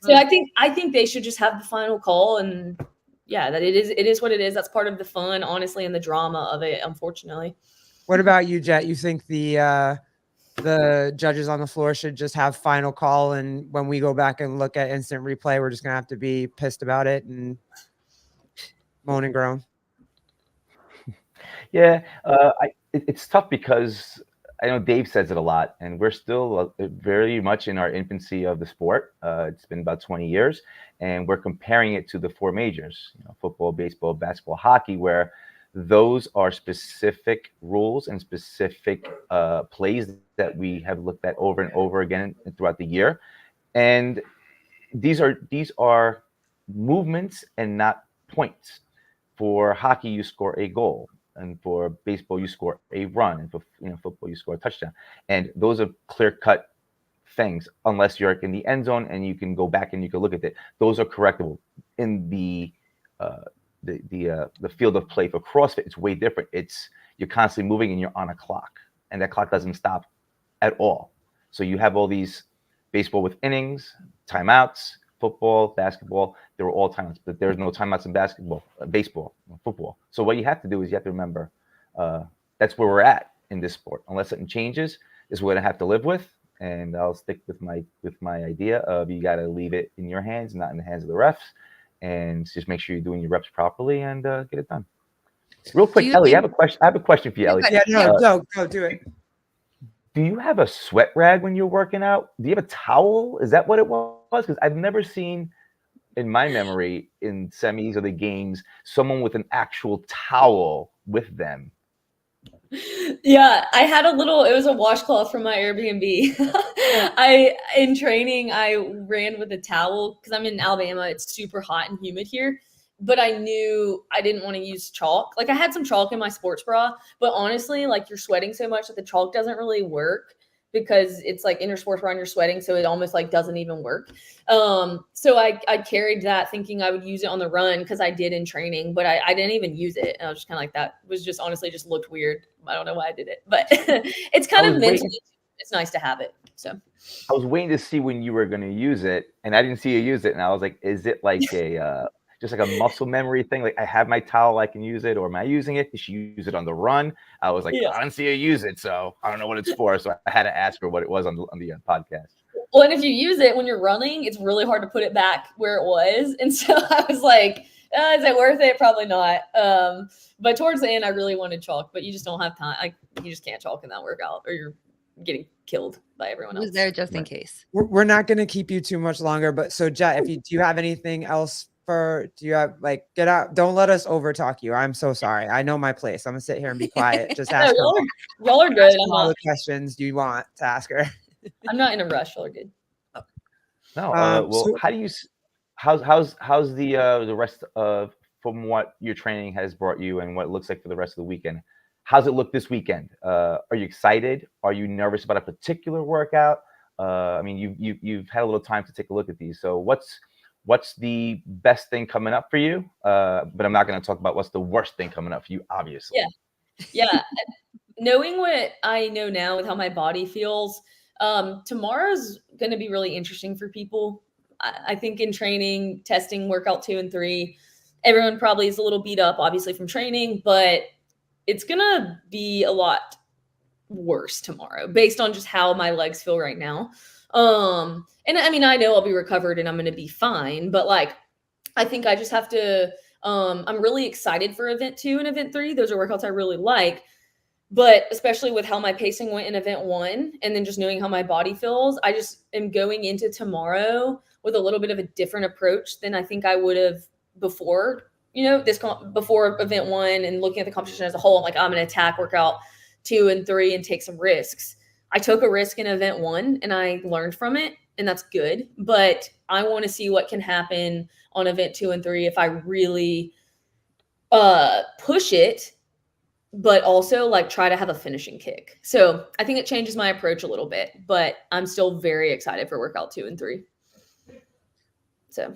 B: so I think they should just have the final call, and yeah, that it is what it is. That's part of the fun, honestly, and the drama of it, unfortunately.
A: What about you, Jet? You think the judges on the floor should just have final call, and when we go back and look at instant replay, we're just gonna have to be pissed about it and moan and groan?
E: Yeah, it's tough because I know Dave says it a lot, and we're still very much in our infancy of the sport. It's been about 20 years, and we're comparing it to the four majors, football, baseball, basketball, hockey, where those are specific rules and specific plays that we have looked at over and over again throughout the year. And these are movements and not points. For hockey, you score a goal, and for baseball, you score a run, and for football, you score a touchdown. And those are clear-cut things, unless you're in the end zone and you can go back and you can look at it. Those are correctable. In the field of play for CrossFit, it's way different. You're constantly moving and you're on a clock, and that clock doesn't stop at all. So you have all these baseball with innings, timeouts. Football, basketball, they were all timeouts, but there's no timeouts in basketball, baseball, football. So what you have to do is you have to remember that's where we're at in this sport. Unless something changes, is what I have to live with, and I'll stick with my idea of you got to leave it in your hands, not in the hands of the refs, and just make sure you're doing your reps properly and get it done. Real quick, Ellie, I have a question for you, Ellie.
A: Yeah, no, go do it.
E: Do you have a sweat rag when you're working out? Do you have a towel? Is that what it was? Because I've never seen, in my memory, in semis or the games, someone with an actual towel with them.
B: Yeah, I had it was a washcloth from my Airbnb. In training, I ran with a towel because I'm in Alabama. It's super hot and humid here. But I knew I didn't want to use chalk. Like I had some chalk in my sports bra, but honestly, like you're sweating so much that the chalk doesn't really work because it's like in your sports bra and you're sweating. So it almost like doesn't even work. So I carried that thinking I would use it on the run because I did in training, but I didn't even use it. And I was just kind of like, that was just honestly just looked weird. I don't know why I did it, but it's kind of mentally, it's nice to have it. So
E: I was waiting to see when you were going to use it, and I didn't see you use it. And I was like, is it like just like a muscle memory thing? Like I have my towel, I can use it, or am I using it? Did she use it on the run? I was like, I didn't see her use it, so I don't know what it's for. So I had to ask her what it was on the podcast.
B: Well, and if you use it when you're running, it's really hard to put it back where it was. And so I was like, is it worth it? Probably not. But towards the end, I really wanted chalk, but you just don't have time. Like you just can't chalk in that workout, or you're getting killed by everyone else.
C: Who's there just in case?
A: We're not going to keep you too much longer, but so Jet, do you have anything else? Do you have get out? Don't let us over talk you. I'm so sorry. I know my place. I'm gonna sit here and be quiet. Just ask her.
B: Y'all are good.
A: All the questions you want to ask her.
B: I'm not in a rush. Y'all are good.
E: No. Well, how do you? How's the rest of from what your training has brought you and what it looks like for the rest of the weekend? How's it look this weekend? Are you excited? Are you nervous about a particular workout? I mean, you've had a little time to take a look at these. So what's the best thing coming up for you? But I'm not going to talk about what's the worst thing coming up for you, obviously.
B: Yeah. Knowing what I know now with how my body feels, Tomorrow's going to be really interesting for people. I think in training, testing workout 2 and 3, everyone probably is a little beat up, obviously, from training, but it's going to be a lot worse tomorrow based on just how my legs feel right now. And I mean, I know I'll be recovered and I'm going to be fine, but like, I think I just have to, I'm really excited for event 2 and event 3. Those are workouts I really like, but especially with how my pacing went in event 1 and then just knowing how my body feels, I just am going into tomorrow with a little bit of a different approach than I think I would have before, before event 1 and looking at the competition as a whole. I'm like, I'm going to attack workout 2 and 3 and take some risks. I took a risk in event 1 and I learned from it, and that's good. But I want to see what can happen on event 2 and 3 if I really push it, but also like try to have a finishing kick. So I think it changes my approach a little bit, but I'm still very excited for workout 2 and 3. So,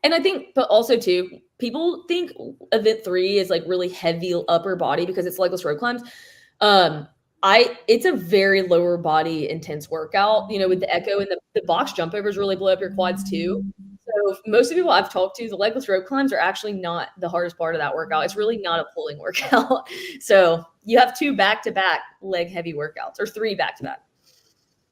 B: and I think, but also too, people think event 3 is like really heavy upper body because it's legless rope climbs. It's a very lower body intense workout, with the echo, and the box jump overs really blow up your quads too. So most of the people I've talked to, the legless rope climbs are actually not the hardest part of that workout. It's really not a pulling workout. So you have 2 back-to-back leg heavy workouts, or 3 back-to-back.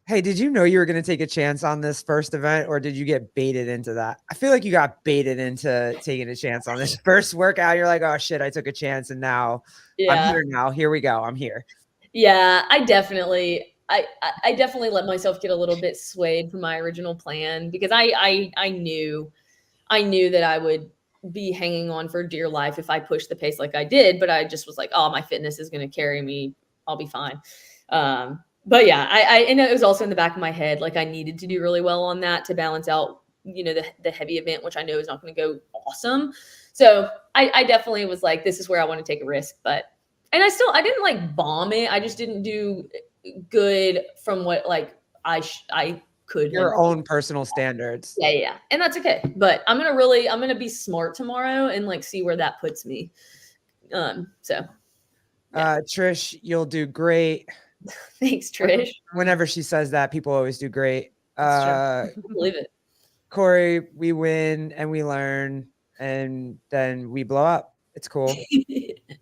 A: Hey, did you know you were going to take a chance on this first event, or did you get baited into that? I feel like you got baited into taking a chance on this first workout. You're like, oh shit, I took a chance and now I'm here now. Here we go. I'm here.
B: Yeah, I definitely let myself get a little bit swayed from my original plan because I knew that I would be hanging on for dear life if I pushed the pace like I did, but I just was like, oh, my fitness is going to carry me. I'll be fine. But yeah, I know it was also in the back of my head, like I needed to do really well on that to balance out, the heavy event, which I know is not going to go awesome. So I definitely was like, this is where I want to take a risk, and I didn't like bomb it. I just didn't do good from what like I could.
A: Your own personal standards.
B: Yeah. And that's okay. But I'm going to be smart tomorrow and like see where that puts me. So. Yeah.
A: Trish, you'll do great.
B: Thanks, Trish.
A: Whenever she says that, people always do great.
B: Believe it.
A: Corey, we win and we learn and then we blow up. It's cool.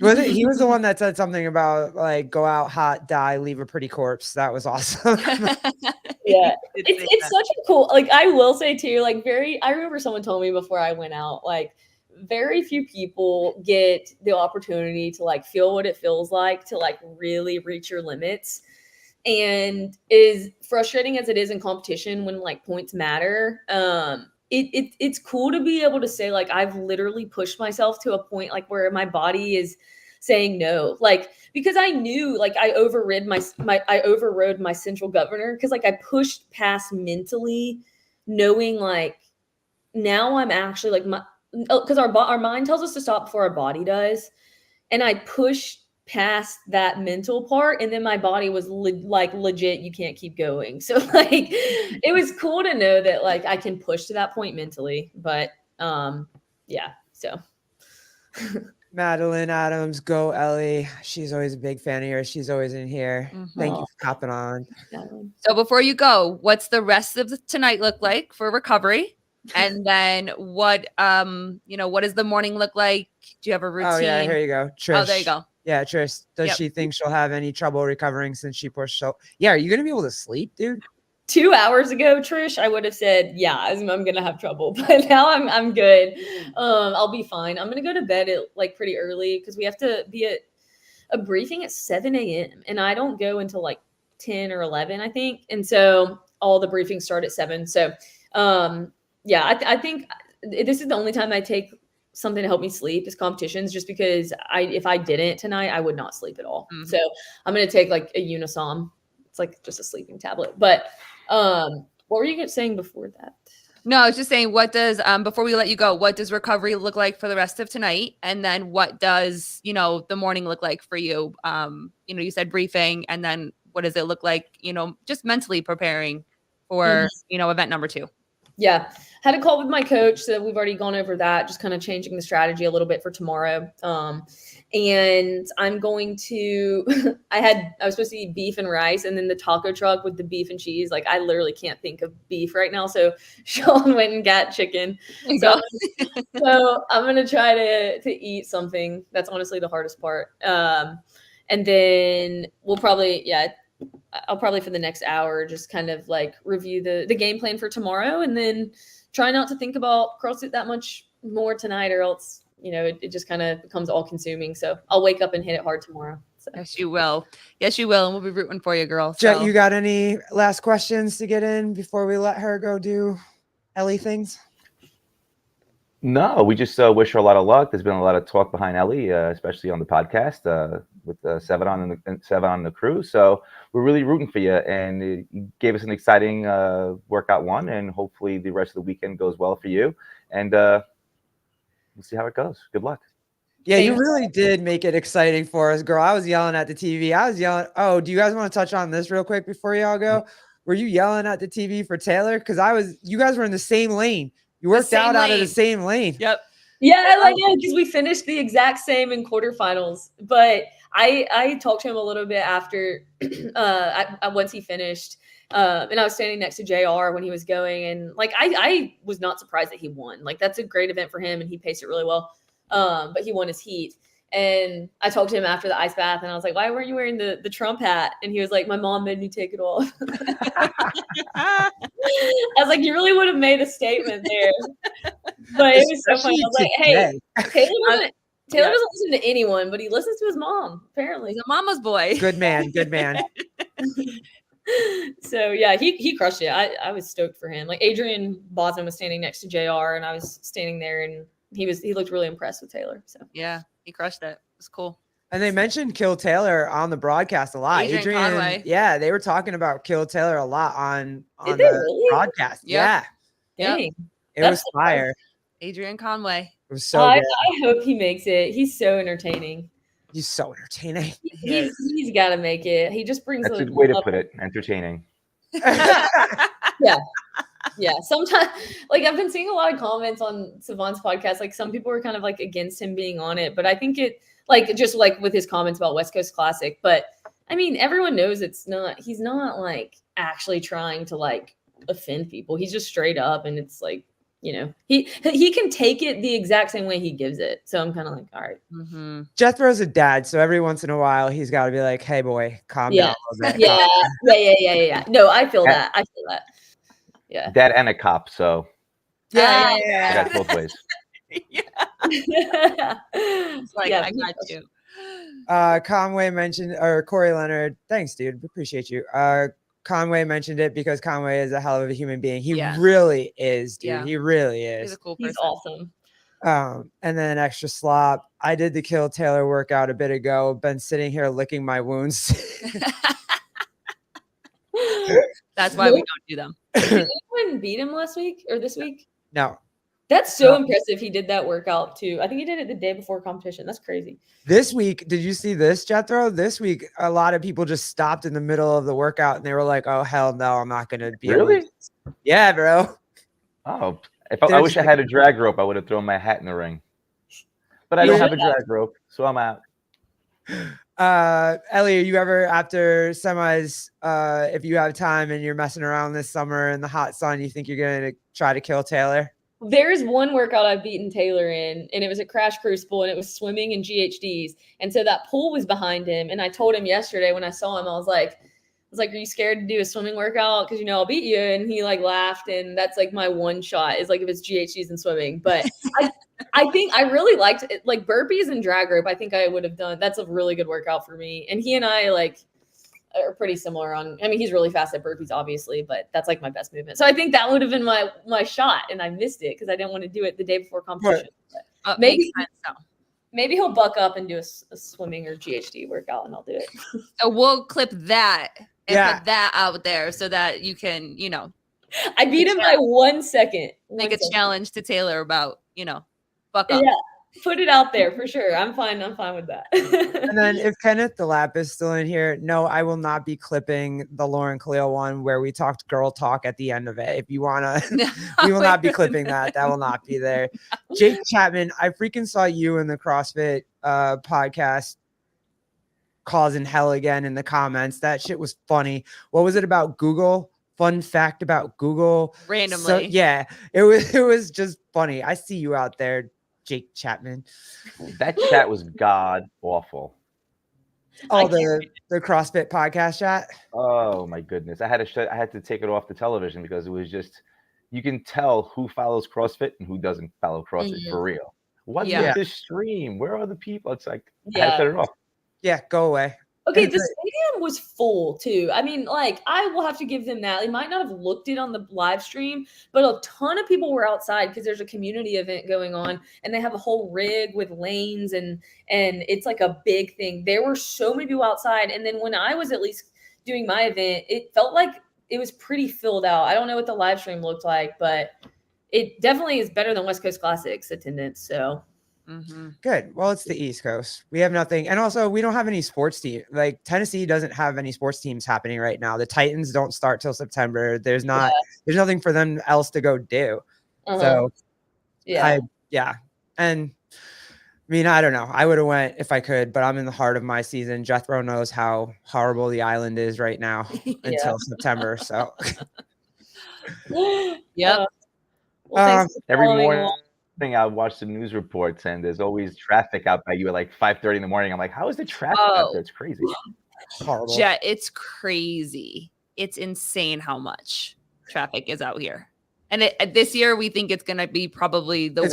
A: Was it? He was the one that said something about like go out hot, die, leave a pretty corpse. That was awesome.
B: Yeah, it's such a cool. Like I will say too, like I remember someone told me before I went out, like very few people get the opportunity to like feel what it feels like to like really reach your limits. And as frustrating as it is in competition when like points matter, it's cool to be able to say like I've literally pushed myself to a point like where my body is saying no, like because I knew like I overrode my central governor because like I pushed past mentally knowing like now I'm actually like because our mind tells us to stop before our body does, and I pushed past that mental part, and then my body was legit, you can't keep going. So like it was cool to know that like I can push to that point mentally, but yeah, so
A: Madeline Adams, go Ellie. She's always a big fan of yours. She's always in here. Thank you for hopping on.
C: So before you go, what's the rest of tonight look like for recovery? And then what does the morning look like? Do you have a routine?
A: Oh yeah, here you go. Trish.
C: Oh, there you go.
A: Yeah, Trish. Does she think she'll have any trouble recovering since she pushed so? Yeah, are you gonna be able to sleep, dude?
B: 2 hours ago, Trish, I would have said, yeah, I'm gonna have trouble, but now I'm good. I'll be fine. I'm gonna go to bed at like pretty early because we have to be at a briefing at 7 a.m. and I don't go until like 10 or 11, I think. And so all the briefings start at 7. So yeah, I think this is the only time I take something to help me sleep is competitions, just because if I didn't tonight, I would not sleep at all. Mm-hmm. So I'm going to take like a Unisom. It's like just a sleeping tablet. But what were you saying before that?
C: No, I was just saying, what does, before we let you go, what does recovery look like for the rest of tonight? And then what does, the morning look like for you? You said briefing, and then what does it look like, just mentally preparing for, event number 2?
B: Yeah. Had a call with my coach. So we've already gone over that, just kind of changing the strategy a little bit for tomorrow. And I'm going to, I was supposed to eat beef and rice, and then the taco truck with the beef and cheese. Like, I literally can't think of beef right now. So Sean went and got chicken. So I'm going to try to eat something. That's honestly the hardest part. And then we'll probably, I'll probably for the next hour just kind of like review the game plan for tomorrow, and then try not to think about CrossFit that much more tonight, or else, it just kind of becomes all consuming. So I'll wake up and hit it hard tomorrow. So.
C: Yes, you will. Yes, you will. And we'll be rooting for you, girl.
A: Jet, you got any last questions to get in before we let her go do Ellie things?
E: No, we just wish her a lot of luck. There's been a lot of talk behind Ellie, especially on the podcast with Sevon and the crew. So we're really rooting for you, and you gave us an exciting workout one, and hopefully the rest of the weekend goes well for you. And we'll see how it goes. Good luck.
A: Yeah, you really did make it exciting for us, girl. I was yelling at the TV. I was yelling. Oh, do you guys want to touch on this real quick before y'all go? Were you yelling at the TV for Taylor? Because you guys were in the same lane. You worked out of the same lane.
C: Yep.
B: Yeah, because we finished the exact same in quarterfinals. But I talked to him a little bit after once he finished. And I was standing next to JR when he was going. And I was not surprised that he won. That's a great event for him, and he paced it really well. But he won his heat. And I talked to him after the ice bath, and I was like, why weren't you wearing the Trump hat? And he was like, my mom made me take it off. I was like, you really would have made a statement there. But it was so funny. I was like, hey, Taylor doesn't listen to anyone, but he listens to his mom, apparently.
C: He's a mama's boy.
A: Good man.
B: So yeah, he crushed it. I was stoked for him. Adrian Bosman was standing next to JR, and I was standing there, and he looked really impressed with Taylor. So
C: yeah, he crushed it. It was cool.
A: And they mentioned Kill Taylor on the broadcast a lot. Adrian
C: Conway.
A: Yeah, they were talking about Kill Taylor a lot on the
B: really?
A: broadcast.
B: Yep.
A: Yeah.
B: Dang.
A: It was fire.
C: Adrian Conway.
A: It was so good.
B: I hope he makes it. He's so entertaining.
A: He's so entertaining.
B: He's got to make it. He just brings.
E: That's a good way to put it. Entertaining.
B: Yeah. Sometimes, I've been seeing a lot of comments on Savant's podcast. Some people were kind of against him being on it, but I think it just with his comments about West Coast Classic. But I mean, everyone knows he's not actually trying to offend people. He's just straight up, and it's he can take it the exact same way he gives it. So I'm kind of all right.
C: Mm-hmm.
A: Jethro's a dad, so every once in a while he's got to be like, "Hey, boy, calm down a little bit."
B: Yeah. No, I feel that. Yeah.
E: Dad and a cop, so
A: yeah.
E: That's both ways.
C: I got you.
A: Conway mentioned, or Corey Leonard. Thanks, dude. Appreciate you. Conway mentioned it because Conway is a hell of a human being. He really is, dude. Yeah. He really is.
C: He's a cool person.
B: He's awesome.
A: And then extra slop. I did the Kill Taylor workout a bit ago. Been sitting here licking my wounds.
C: That's why we don't do them.
B: Did anyone beat him last week or this week?
A: No.
B: That's so impressive. He did that workout too. I think he did it the day before competition. That's crazy.
A: This week, did you see this, Jethro? This week, a lot of people just stopped in the middle of the workout and they were like, "Oh hell no, I'm not gonna be."
E: Really?
A: Yeah, bro.
E: Oh, I wish I had a drag rope, I would have thrown my hat in the ring. But I don't have a drag rope, so I'm out.
A: Ellie, are you ever after semis, if you have time and you're messing around this summer in the hot sun, you think you're gonna try to kill Taylor?
B: There's one workout I've beaten Taylor in, and it was a Crash Crucible, and it was swimming and GHDs. And so that pool was behind him. And I told him yesterday when I saw him, I was like, are you scared to do a swimming workout? Because I'll beat you. And he laughed, and that's my one shot is if it's GHDs and swimming. But I think I really liked it. Burpees and drag rope, I think I would have done. That's a really good workout for me. And he and I are pretty similar on. I mean, he's really fast at burpees, obviously, but that's my best movement. So I think that would have been my shot, and I missed it because I didn't want to do it the day before competition. Maybe he'll buck up and do a swimming or GHD workout, and I'll do it.
C: So we'll clip that and put that out there so that you can,
B: I beat him by 1 second.
C: Make a challenge to Taylor about, buck up.
B: Put it out there for sure. I'm fine with that.
A: And then if Kenneth the Lap is still in here, no, I will not be clipping the Lauren Khalil one where we talked girl talk at the end of it. If you want to, we will not be clipping that. That will not be there. Jake Chapman, I freaking saw you in the CrossFit podcast causing hell again in the comments. That shit was funny. What was it about Google? Fun fact about Google.
C: Randomly.
A: So, yeah, it was just funny. I see you out there, Jake Chapman.
E: That chat was god awful.
A: Oh, the CrossFit podcast chat.
E: Oh my goodness. I had to take it off the television because it was just, you can tell who follows CrossFit and who doesn't follow CrossFit for real. What's with this stream? Where are the people? It's like, I had to shut it off.
A: Yeah, go away.
B: Okay, the stadium was full too. I mean, like, I will have to give them that. They might not have looked it on the live stream, but a ton of people were outside because there's a community event going on, and they have a whole rig with lanes, and it's like a big thing. There were so many people outside, and then when I was at least doing my event, it felt like it was pretty filled out. I don't know what the live stream looked like, but it definitely is better than West Coast Classics attendance. So.
A: Good. Well, it's the East Coast. We have nothing. And also we don't have any sports team. Like Tennessee doesn't have any sports teams happening right now. The Titans don't start till September. There's nothing for them else to go do. So And I mean, I don't know. I would have went if I could, but I'm in the heart of my season. Jethro knows how horrible the island is right now until September. So
E: every morning I watch the news reports and there's always traffic out by you at like 5:30 in the morning. I'm like, how is the traffic out there? It's crazy.
A: Horrible.
C: It's crazy. It's insane how much traffic is out here. And this year we think it's going to be probably the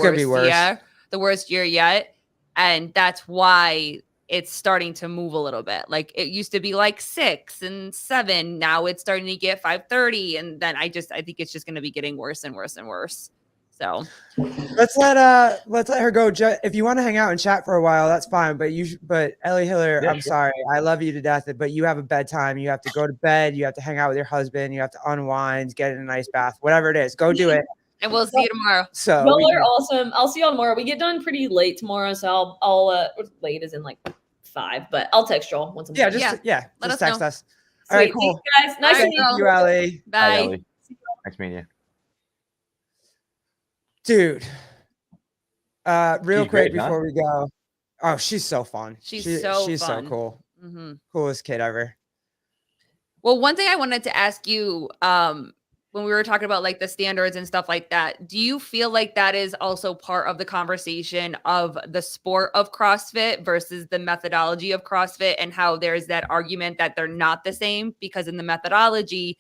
C: worst year yet. And that's why it's starting to move a little bit. Like it used to be like 6 and 7. Now it's starting to get 5:30. And then I think it's just going to be getting worse and worse and worse. So
A: let's let her go. If you want to hang out and chat for a while, that's fine. But Ellie Hiller, I'm sorry. I love you to death, but you have a bedtime. You have to go to bed. You have to hang out with your husband. You have to unwind, get in a nice bath, whatever it is. Go do it.
C: And we'll see you tomorrow.
A: So
B: y'all are awesome. I'll see y'all tomorrow. We get done pretty late tomorrow, so I'll late as in like 5, but I'll text y'all once I'm
A: done.
C: Let
A: just text us.
B: All right, cool. Thanks, guys. Nice to meet
A: you, Ellie.
C: Bye.
E: Hi, Ellie. Nice meeting you.
A: Dude, real quick before we go. Oh, she's so fun. She's so cool. Coolest kid ever.
C: Well, one thing I wanted to ask you, when we were talking about like the standards and stuff like that, do you feel like that is also part of the conversation of the sport of CrossFit versus the methodology of CrossFit, and how there's that argument that they're not the same? Because in the methodology,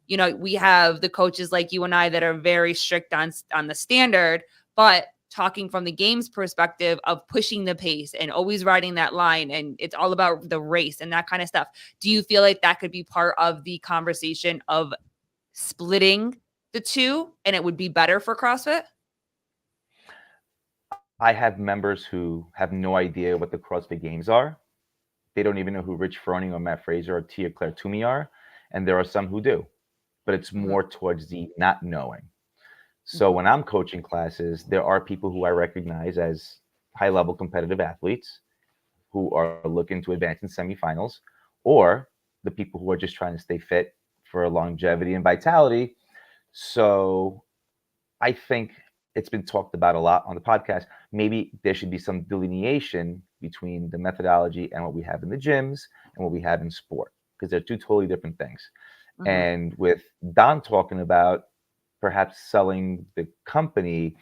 C: you know, we have the coaches like you and I that are very strict on the standard, but talking from the games perspective of pushing the pace and always riding that line, and it's all about the race and that kind of stuff. Do you feel like that could be part of the conversation of splitting the two, and it would be better for CrossFit?
E: I have members who have no idea what the CrossFit Games are. They don't even know who Rich Froning or Matt Fraser or Tia Claire Toomey are, and there are some who do. But it's more towards the not knowing. So when I'm coaching classes, there are people who I recognize as high-level competitive athletes who are looking to advance in semifinals, or the people who are just trying to stay fit for longevity and vitality. So I think it's been talked about a lot on the podcast. Maybe there should be some delineation between the methodology and what we have in the gyms and what we have in sport, because they're two totally different things. And with Don talking about perhaps selling the company,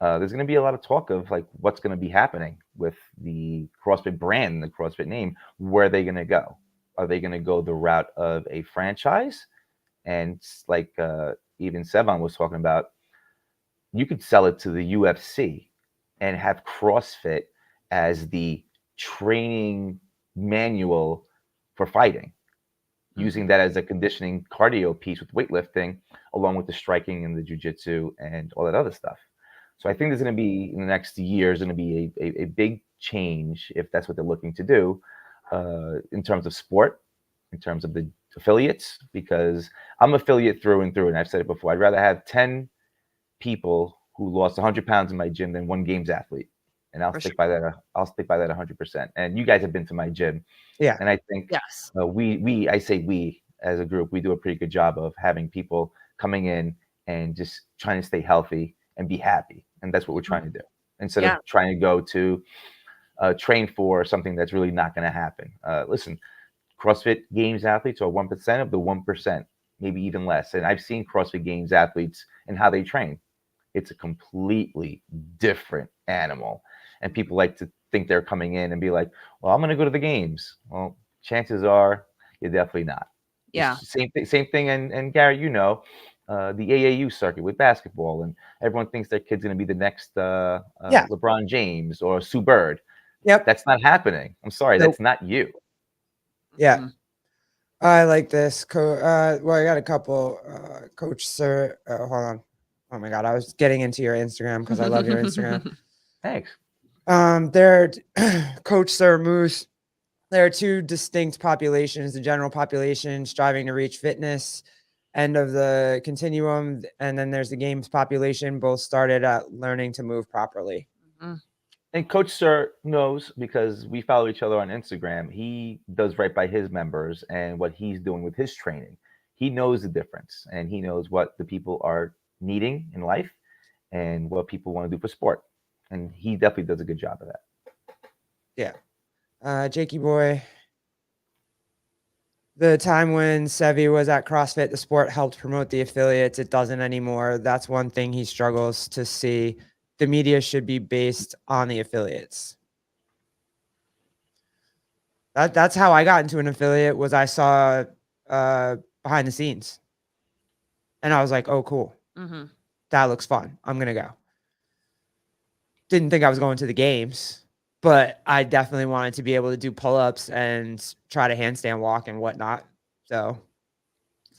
E: there's going to be a lot of talk of like what's going to be happening with the CrossFit brand, the CrossFit name. Where are they going to go? Are they going to go the route of a franchise? And like even Sevan was talking about, you could sell it to the UFC and have CrossFit as the training manual for fighting, using that as a conditioning cardio piece with weightlifting, along with the striking and the jiu-jitsu and all that other stuff. So I think there's going to be, in the next years, going to be a big change, if that's what they're looking to do, in terms of sport, in terms of the affiliates, because I'm affiliate through and through. And I've said it before, I'd rather have 10 people who lost 100 pounds in my gym than one games athlete. and I'll
C: For
E: stick by that. I'll stick by that 100%. And you guys have been to my gym,
A: Yeah.
E: and I think
C: Yes.
E: I say we as a group, we do a pretty good job of having people coming in and just trying to stay healthy and be happy, and that's what we're trying to do instead of trying to go to train for something that's really not going to happen. Listen, CrossFit Games athletes are 1% of the 1%, maybe even less. And I've seen CrossFit Games athletes and how they train. It's a completely different animal. And people like to think they're coming in and be like, well, I'm going to go to the games. Well, chances are you're definitely not.
C: Yeah.
E: Same thing. And Gary, the AAU circuit with basketball, and everyone thinks their kid's going to be the next LeBron James or Sue Bird.
A: Yep.
E: That's not happening. I'm sorry.
A: Nope.
E: That's not you.
A: Yeah.
C: Mhm.
A: I like this. Well, I got a couple. Coach Sir, hold on. Oh my God, I was getting into your Instagram because I love your Instagram.
E: Thanks.
A: There, Coach Sir Moose. There are two distinct populations: the general population striving to reach fitness, end of the continuum, and then there's the games population. Both started at learning to move properly.
C: Mhm.
E: And Coach Sir knows because we follow each other on Instagram. He does right by his members and what he's doing with his training. He knows the difference, and he knows what the people are needing in life and what people want to do for sport. And he definitely does a good job of that.
A: Yeah. Jakey boy. The time when Sevi was at CrossFit, the sport helped promote the affiliates. It doesn't anymore. That's one thing he struggles to see. The media should be based on the affiliates. That's how I got into an affiliate. Was I saw behind the scenes, and I was like, "Oh, cool,
C: Mhm.
A: that looks fun. I'm gonna go." Didn't think I was going to the games, but I definitely wanted to be able to do pull-ups and try to handstand walk and whatnot. So,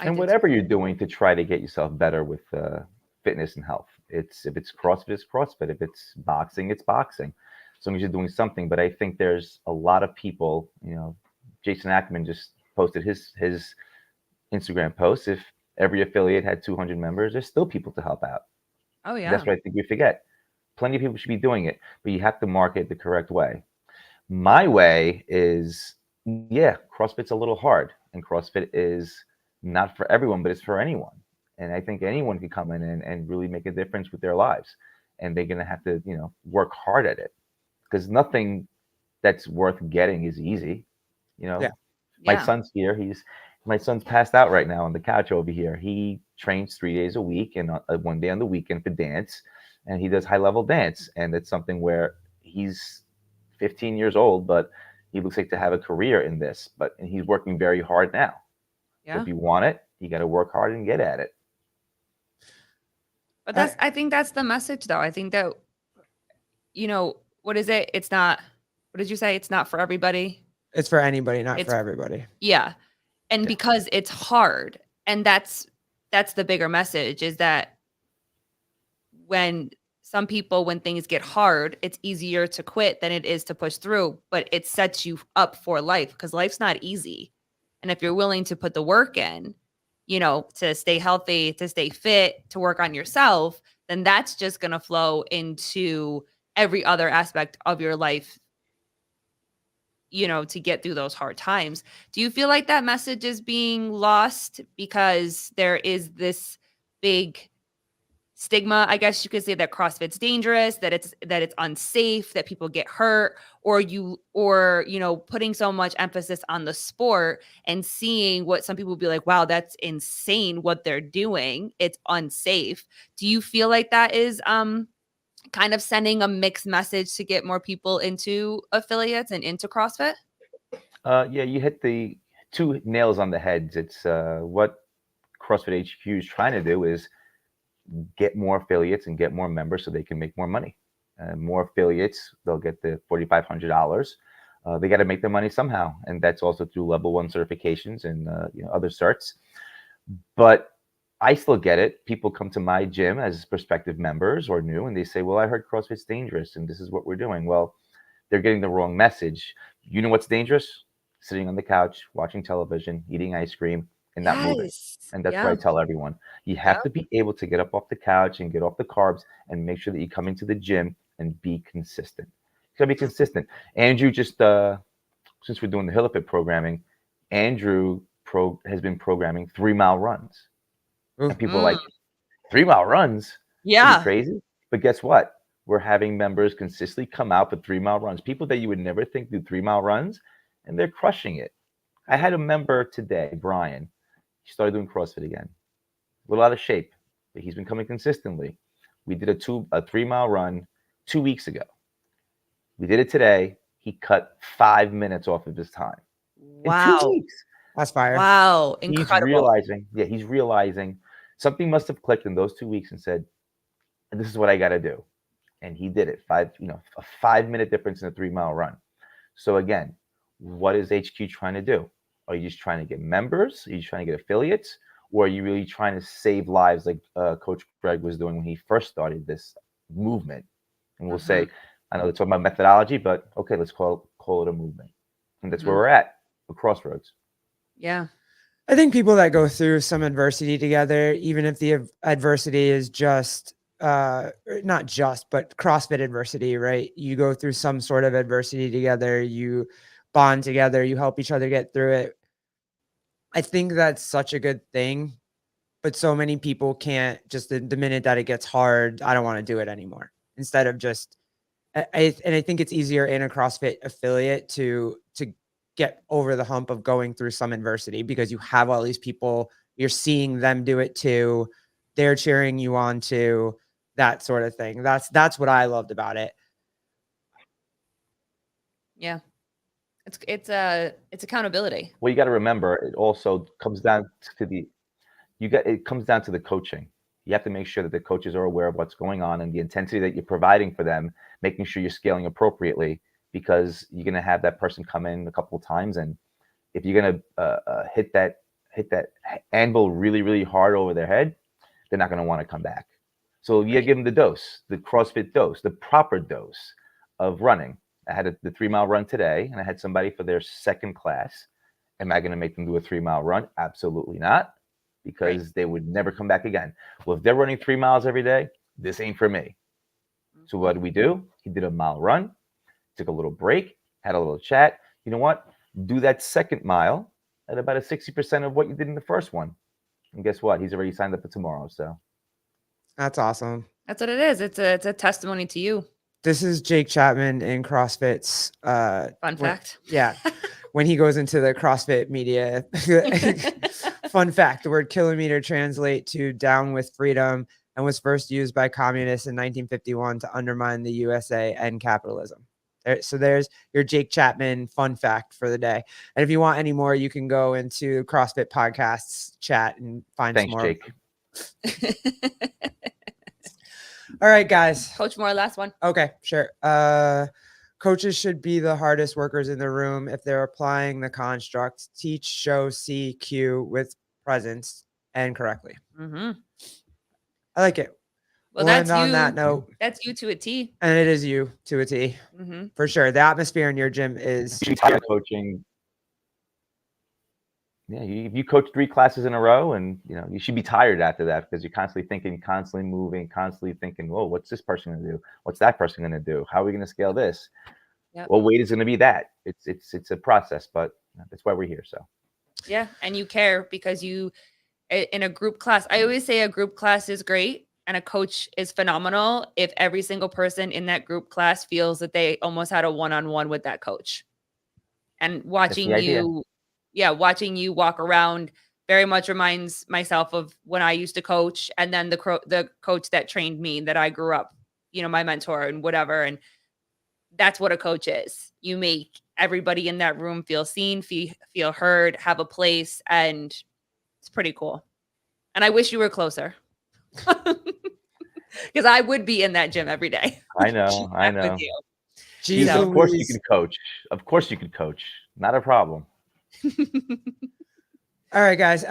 E: And whatever you're doing to try to get yourself better with fitness and health, if it's CrossFit, it's CrossFit. If it's boxing, it's boxing. As long as you're doing something. But I think there's a lot of people. Jason Ackerman just posted his Instagram post. If every affiliate had 200 members, there's still people to help out.
C: Oh yeah.
E: That's what I think we forget. Plenty of people should be doing it, but you have to market the correct way. My way is, CrossFit's a little hard, and CrossFit is not for everyone, but it's for anyone. And I think anyone can come in and really make a difference with their lives. And they're going to have to, work hard at it, because nothing that's worth getting is easy.
A: Yeah.
E: My son's here. My son's passed out right now on the couch over here. He trains 3 days a week and 1 day on the weekend for dance, and he does high level dance. And it's something where he's 15 years old, but he looks like to have a career in this. And he's working very hard now.
C: Yeah.
E: So if you want it, you got to work hard and get at it.
C: But I think that's the message, though. I think that, what is it? It's not. What did you say? It's not for everybody.
A: It's for anybody, not for everybody.
C: Yeah. And because it's hard, and that's the bigger message, is that when things get hard, it's easier to quit than it is to push through, but it sets you up for life, because life's not easy. And if you're willing to put the work in, to stay healthy, to stay fit, to work on yourself, then that's just going to flow into every other aspect of your life, to get through those hard times. Do you feel like that message is being lost because there is this big stigma, I guess you could say, that CrossFit's dangerous, that it's unsafe, that people get hurt, or putting so much emphasis on the sport and seeing what some people will be like, wow, that's insane what they're doing, it's unsafe. Do you feel like that is kind of sending a mixed message to get more people into affiliates and into CrossFit?
E: You hit the two nails on the heads. It's what CrossFit HQ is trying to do is get more affiliates and get more members so they can make more money. More affiliates, they'll get the $4,500. They got to make their money somehow, and that's also through level 1 certifications and other certs. But I still get it. People come to my gym as prospective members or new, and they say, well, I heard CrossFit's dangerous and this is what we're doing. Well, they're getting the wrong message. You know what's dangerous? Sitting on the couch, watching television, eating ice cream, and not moving. And that's what I tell everyone. You have to be able to get up off the couch and get off the carbs and make sure that you come into the gym and be consistent. Gotta be consistent. Andrew just since we're doing the Hiller Fit programming, Andrew has been programming 3-mile runs. And people are like, 3-mile runs?
C: Yeah.
E: Crazy. But guess what? We're having members consistently come out for 3-mile runs. People that you would never think do 3-mile runs, and they're crushing it. I had a member today, Brian. He started doing CrossFit again. A little out of shape, but he's been coming consistently. We did a 3-mile run 2 weeks ago. We did it today. He cut 5 minutes off of his time.
C: Wow.
E: In 2 weeks.
A: That's fire.
C: Wow. Incredible.
E: He's realizing something must have clicked in those 2 weeks and said, this is what I got to do. And he did it. A 5-minute difference in a 3-mile run. So again, what is HQ trying to do? Are you just trying to get members? Are you trying to get affiliates? Or are you really trying to save lives like Coach Greg was doing when he first started this movement? And we'll say, I know they're talking about methodology, but okay, let's call it a movement. And that's where we're at, the crossroads.
C: Yeah.
A: I think people that go through some adversity together, even if the adversity is just not just, but CrossFit adversity, right? You go through some sort of adversity together, you bond together, you help each other get through it. I think that's such a good thing, but so many people can't just the minute that it gets hard, I don't want to do it anymore. Instead of just, and I think it's easier in a CrossFit affiliate to get over the hump of going through some adversity because you have all these people, you're seeing them do it too. They're cheering you on too, that sort of thing. That's what I loved about it.
C: Yeah. It's accountability.
E: Well, you got to remember, it also comes down to the coaching. You have to make sure that the coaches are aware of what's going on and the intensity that you're providing for them, making sure you're scaling appropriately, because you're going to have that person come in a couple of times. And if you're going to hit that anvil really, really hard over their head, they're not going to want to come back. So you give them the dose, the CrossFit dose, the proper dose of running. I had the 3-mile run today, and I had somebody for their second class. Am I going to make them do a 3-mile run? Absolutely not, because they would never come back again. Well, if they're running 3 miles every day, this ain't for me. So what did we do? He did a mile run, took a little break, had a little chat. You know what? Do that second mile at about a 60% of what you did in the first one. And guess what? He's already signed up for tomorrow. So
A: that's awesome.
C: That's what it is. It's a testimony to you.
A: This is Jake Chapman in CrossFit's
C: fun fact.
A: Yeah. When he goes into the CrossFit media. Fun fact, the word kilometer translate to down with freedom and was first used by communists in 1951 to undermine the USA and capitalism. So there's your Jake Chapman fun fact for the day. And if you want any more, you can go into CrossFit Podcasts chat and find some more.
E: Thanks, Jake.
A: All right, guys.
C: Coach Moore, last one.
A: Okay, sure. Coaches should be the hardest workers in the room if they're applying the construct. Teach, show, see, cue with presence and correctly.
C: Mm-hmm.
A: I like it.
C: Well,
A: we'll
C: that's
A: end on
C: you.
A: that note.
C: That's you to a T.
A: And it is you to a T.
C: Mm-hmm.
A: For sure. The atmosphere in your gym is
E: coaching. Yeah, you coach 3 classes in a row, and you should be tired after that because you're constantly thinking, constantly moving, constantly thinking, whoa, what's this person going to do? What's that person going to do? How are we going to scale this?
C: Yep.
E: What weight is going to be that? It's a process, but that's why we're here. So
C: yeah, and you care because you in a group class. I always say a group class is great and a coach is phenomenal if every single person in that group class feels that they almost had a one-on-one with that coach. And watching you walk around very much reminds myself of when I used to coach, and then the coach that trained me that I grew up, my mentor and whatever. And that's what a coach is. You make everybody in that room feel seen, feel heard, have a place, and it's pretty cool. And I wish you were closer because I would be in that gym every day.
E: I know.
C: With you.
A: Jeez,
E: of course you can coach. Of course you could coach. Not a problem.
A: All right, guys.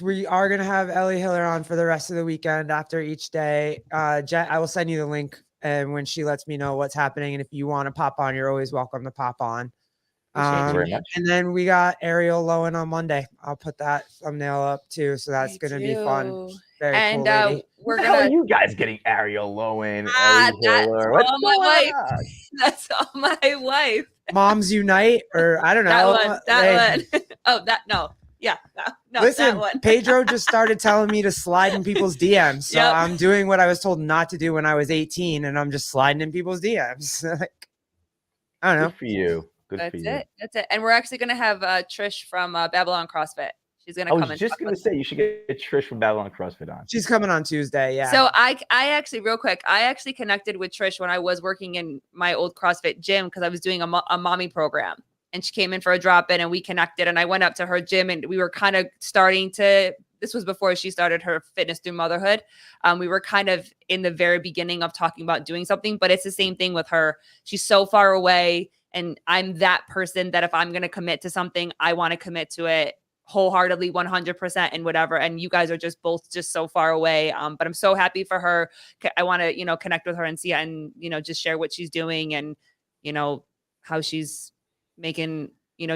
A: We are going to have Ellie Hiller on for the rest of the weekend after each day. Jet, I will send you the link. And when she lets me know what's happening, and if you want to pop on, you're always welcome to pop on.
C: Appreciate you
E: very much.
A: And then we got Ariel Lowen on Monday. I'll put that thumbnail up too. So that's going to be fun. Very
C: And
A: cool lady.
C: we're
E: How are
C: gonna
E: you guys getting Ariel Lowen, Ellie Hiller? What's
C: all my
E: going
C: wife.
E: on?
C: That's all my wife.
A: Moms Unite, or I don't know.
C: That one. Oh, that no. Yeah. No,
A: Listen,
C: that one.
A: Pedro just started telling me to slide in people's DMs. So
C: Yep.
A: I'm doing what I was told not to do when I was 18, and I'm just sliding in people's DMs. Like, I don't know.
E: Good for you. Good
C: That's
E: for you.
C: it. That's it. And we're actually gonna have Trish from Babylon CrossFit. She's gonna
E: I
C: come
E: was just going to say, you should get Trish from Babylon CrossFit on.
A: She's coming on Tuesday. Yeah.
C: So I actually, real quick, I actually connected with Trish when I was working in my old CrossFit gym because I was doing a mommy program, and she came in for a drop in, and we connected. And I went up to her gym, and we were kind of starting to. This was before she started her fitness through motherhood. We were kind of in the very beginning of talking about doing something, but it's the same thing with her. She's so far away, and I'm that person that if I'm going to commit to something, I want to commit to it wholeheartedly, 100% and whatever. And you guys are just both just so far away. But I'm so happy for her. I want to, connect with her and see and, just share what she's doing and, how she's making,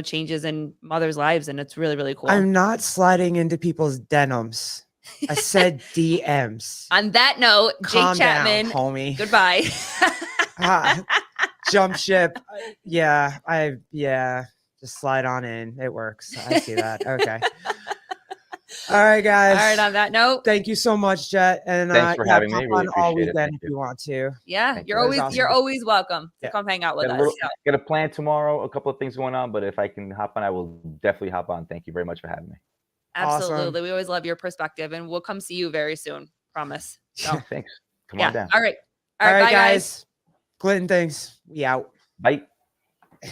C: changes in mothers' lives. And it's really, really cool.
A: I'm not sliding into people's denims. I said DMs.
C: On that note,
A: Calm
C: Jake Chapman,
A: down, homie.
C: goodbye.
A: Jump ship. Yeah. Just slide on in. It works. I see that. Okay. All right, guys.
C: All right. On that note,
A: thank you so much, Jet. And
E: thanks for having me.
A: hop
E: Really
A: on all
E: appreciate it.
A: weekend
E: Thank
A: if you want to.
C: yeah,
E: Thank
C: you're
E: you.
C: always
A: That was
C: you're
A: awesome.
C: always welcome to
A: Yeah.
C: come hang out with
E: Got
C: us.
E: got a plan tomorrow. A couple of things going on, but if I can hop on, I will definitely hop on. Thank you very much for having me.
C: Absolutely.
A: Awesome.
C: We always love your perspective, and we'll come see you very soon. Promise. So,
E: Thanks. Come on down.
C: All right.
A: All right,
C: bye, guys.
A: Clinton things. We out.
E: Bye.